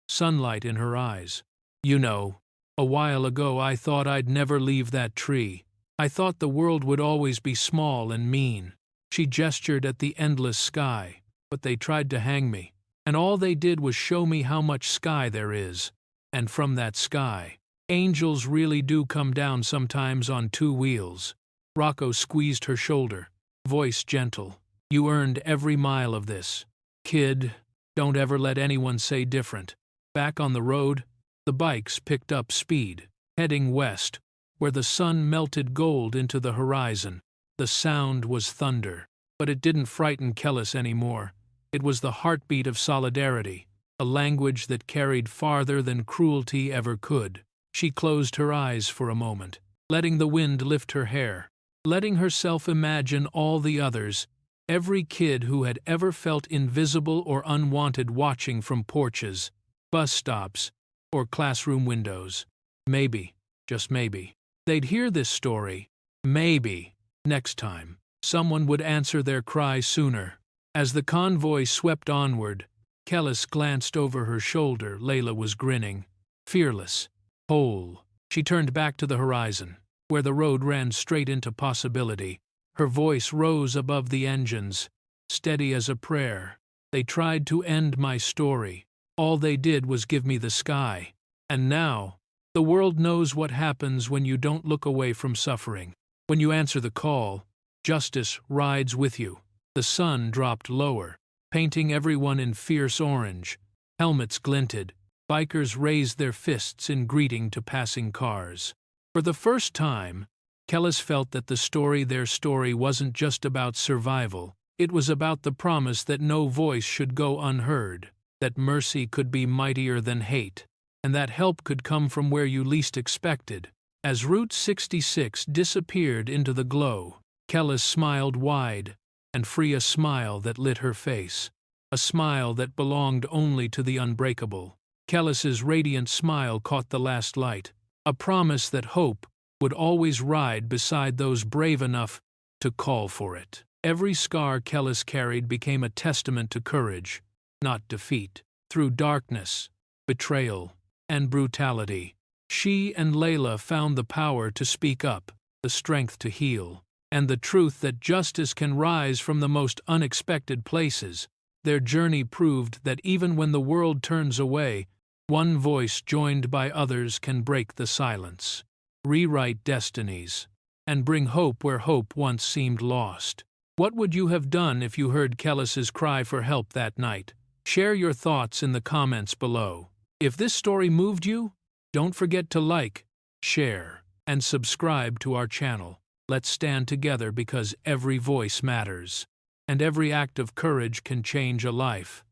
sunlight in her eyes. "You know, a while ago I thought I'd never leave that tree. I thought the world would always be small and mean." She gestured at the endless sky, "But they tried to hang me, and all they did was show me how much sky there is. And from that sky, angels really do come down sometimes on two wheels." Rocco squeezed her shoulder, voice gentle. "You earned every mile of this. Kid, don't ever let anyone say different." Back on the road, the bikes picked up speed, heading west, where the sun melted gold into the horizon. The sound was thunder, but it didn't frighten Kellis anymore. It was the heartbeat of solidarity, a language that carried farther than cruelty ever could. She closed her eyes for a moment, letting the wind lift her hair, letting herself imagine all the others, every kid who had ever felt invisible or unwanted watching from porches, bus stops, or classroom windows. Maybe, just maybe, they'd hear this story. Maybe, next time, someone would answer their cry sooner. As the convoy swept onward, Kellis glanced over her shoulder. Layla was grinning, fearless, whole. She turned back to the horizon, where the road ran straight into possibility. Her voice rose above the engines, steady as a prayer. "They tried to end my story. All they did was give me the sky. And now, the world knows what happens when you don't look away from suffering. When you answer the call, justice rides with you." The sun dropped lower, painting everyone in fierce orange. Helmets glinted. Bikers raised their fists in greeting to passing cars. For the first time, Kellis felt that their story wasn't just about survival. It was about the promise that no voice should go unheard, that mercy could be mightier than hate, and that help could come from where you least expected. As Route 66 disappeared into the glow, Kellis smiled wide and free, a smile that lit her face, a smile that belonged only to the unbreakable. Kellis's radiant smile caught the last light, a promise that hope would always ride beside those brave enough to call for it. Every scar Kellis carried became a testament to courage, not defeat. Through darkness, betrayal, and brutality, she and Layla found the power to speak up, the strength to heal, and the truth that justice can rise from the most unexpected places. Their journey proved that even when the world turns away, one voice joined by others can break the silence, rewrite destinies, and bring hope where hope once seemed lost. What would you have done if you heard Kellis's cry for help that night? Share your thoughts in the comments below. If this story moved you, don't forget to like, share, and subscribe to our channel. Let's stand together because every voice matters, and every act of courage can change a life.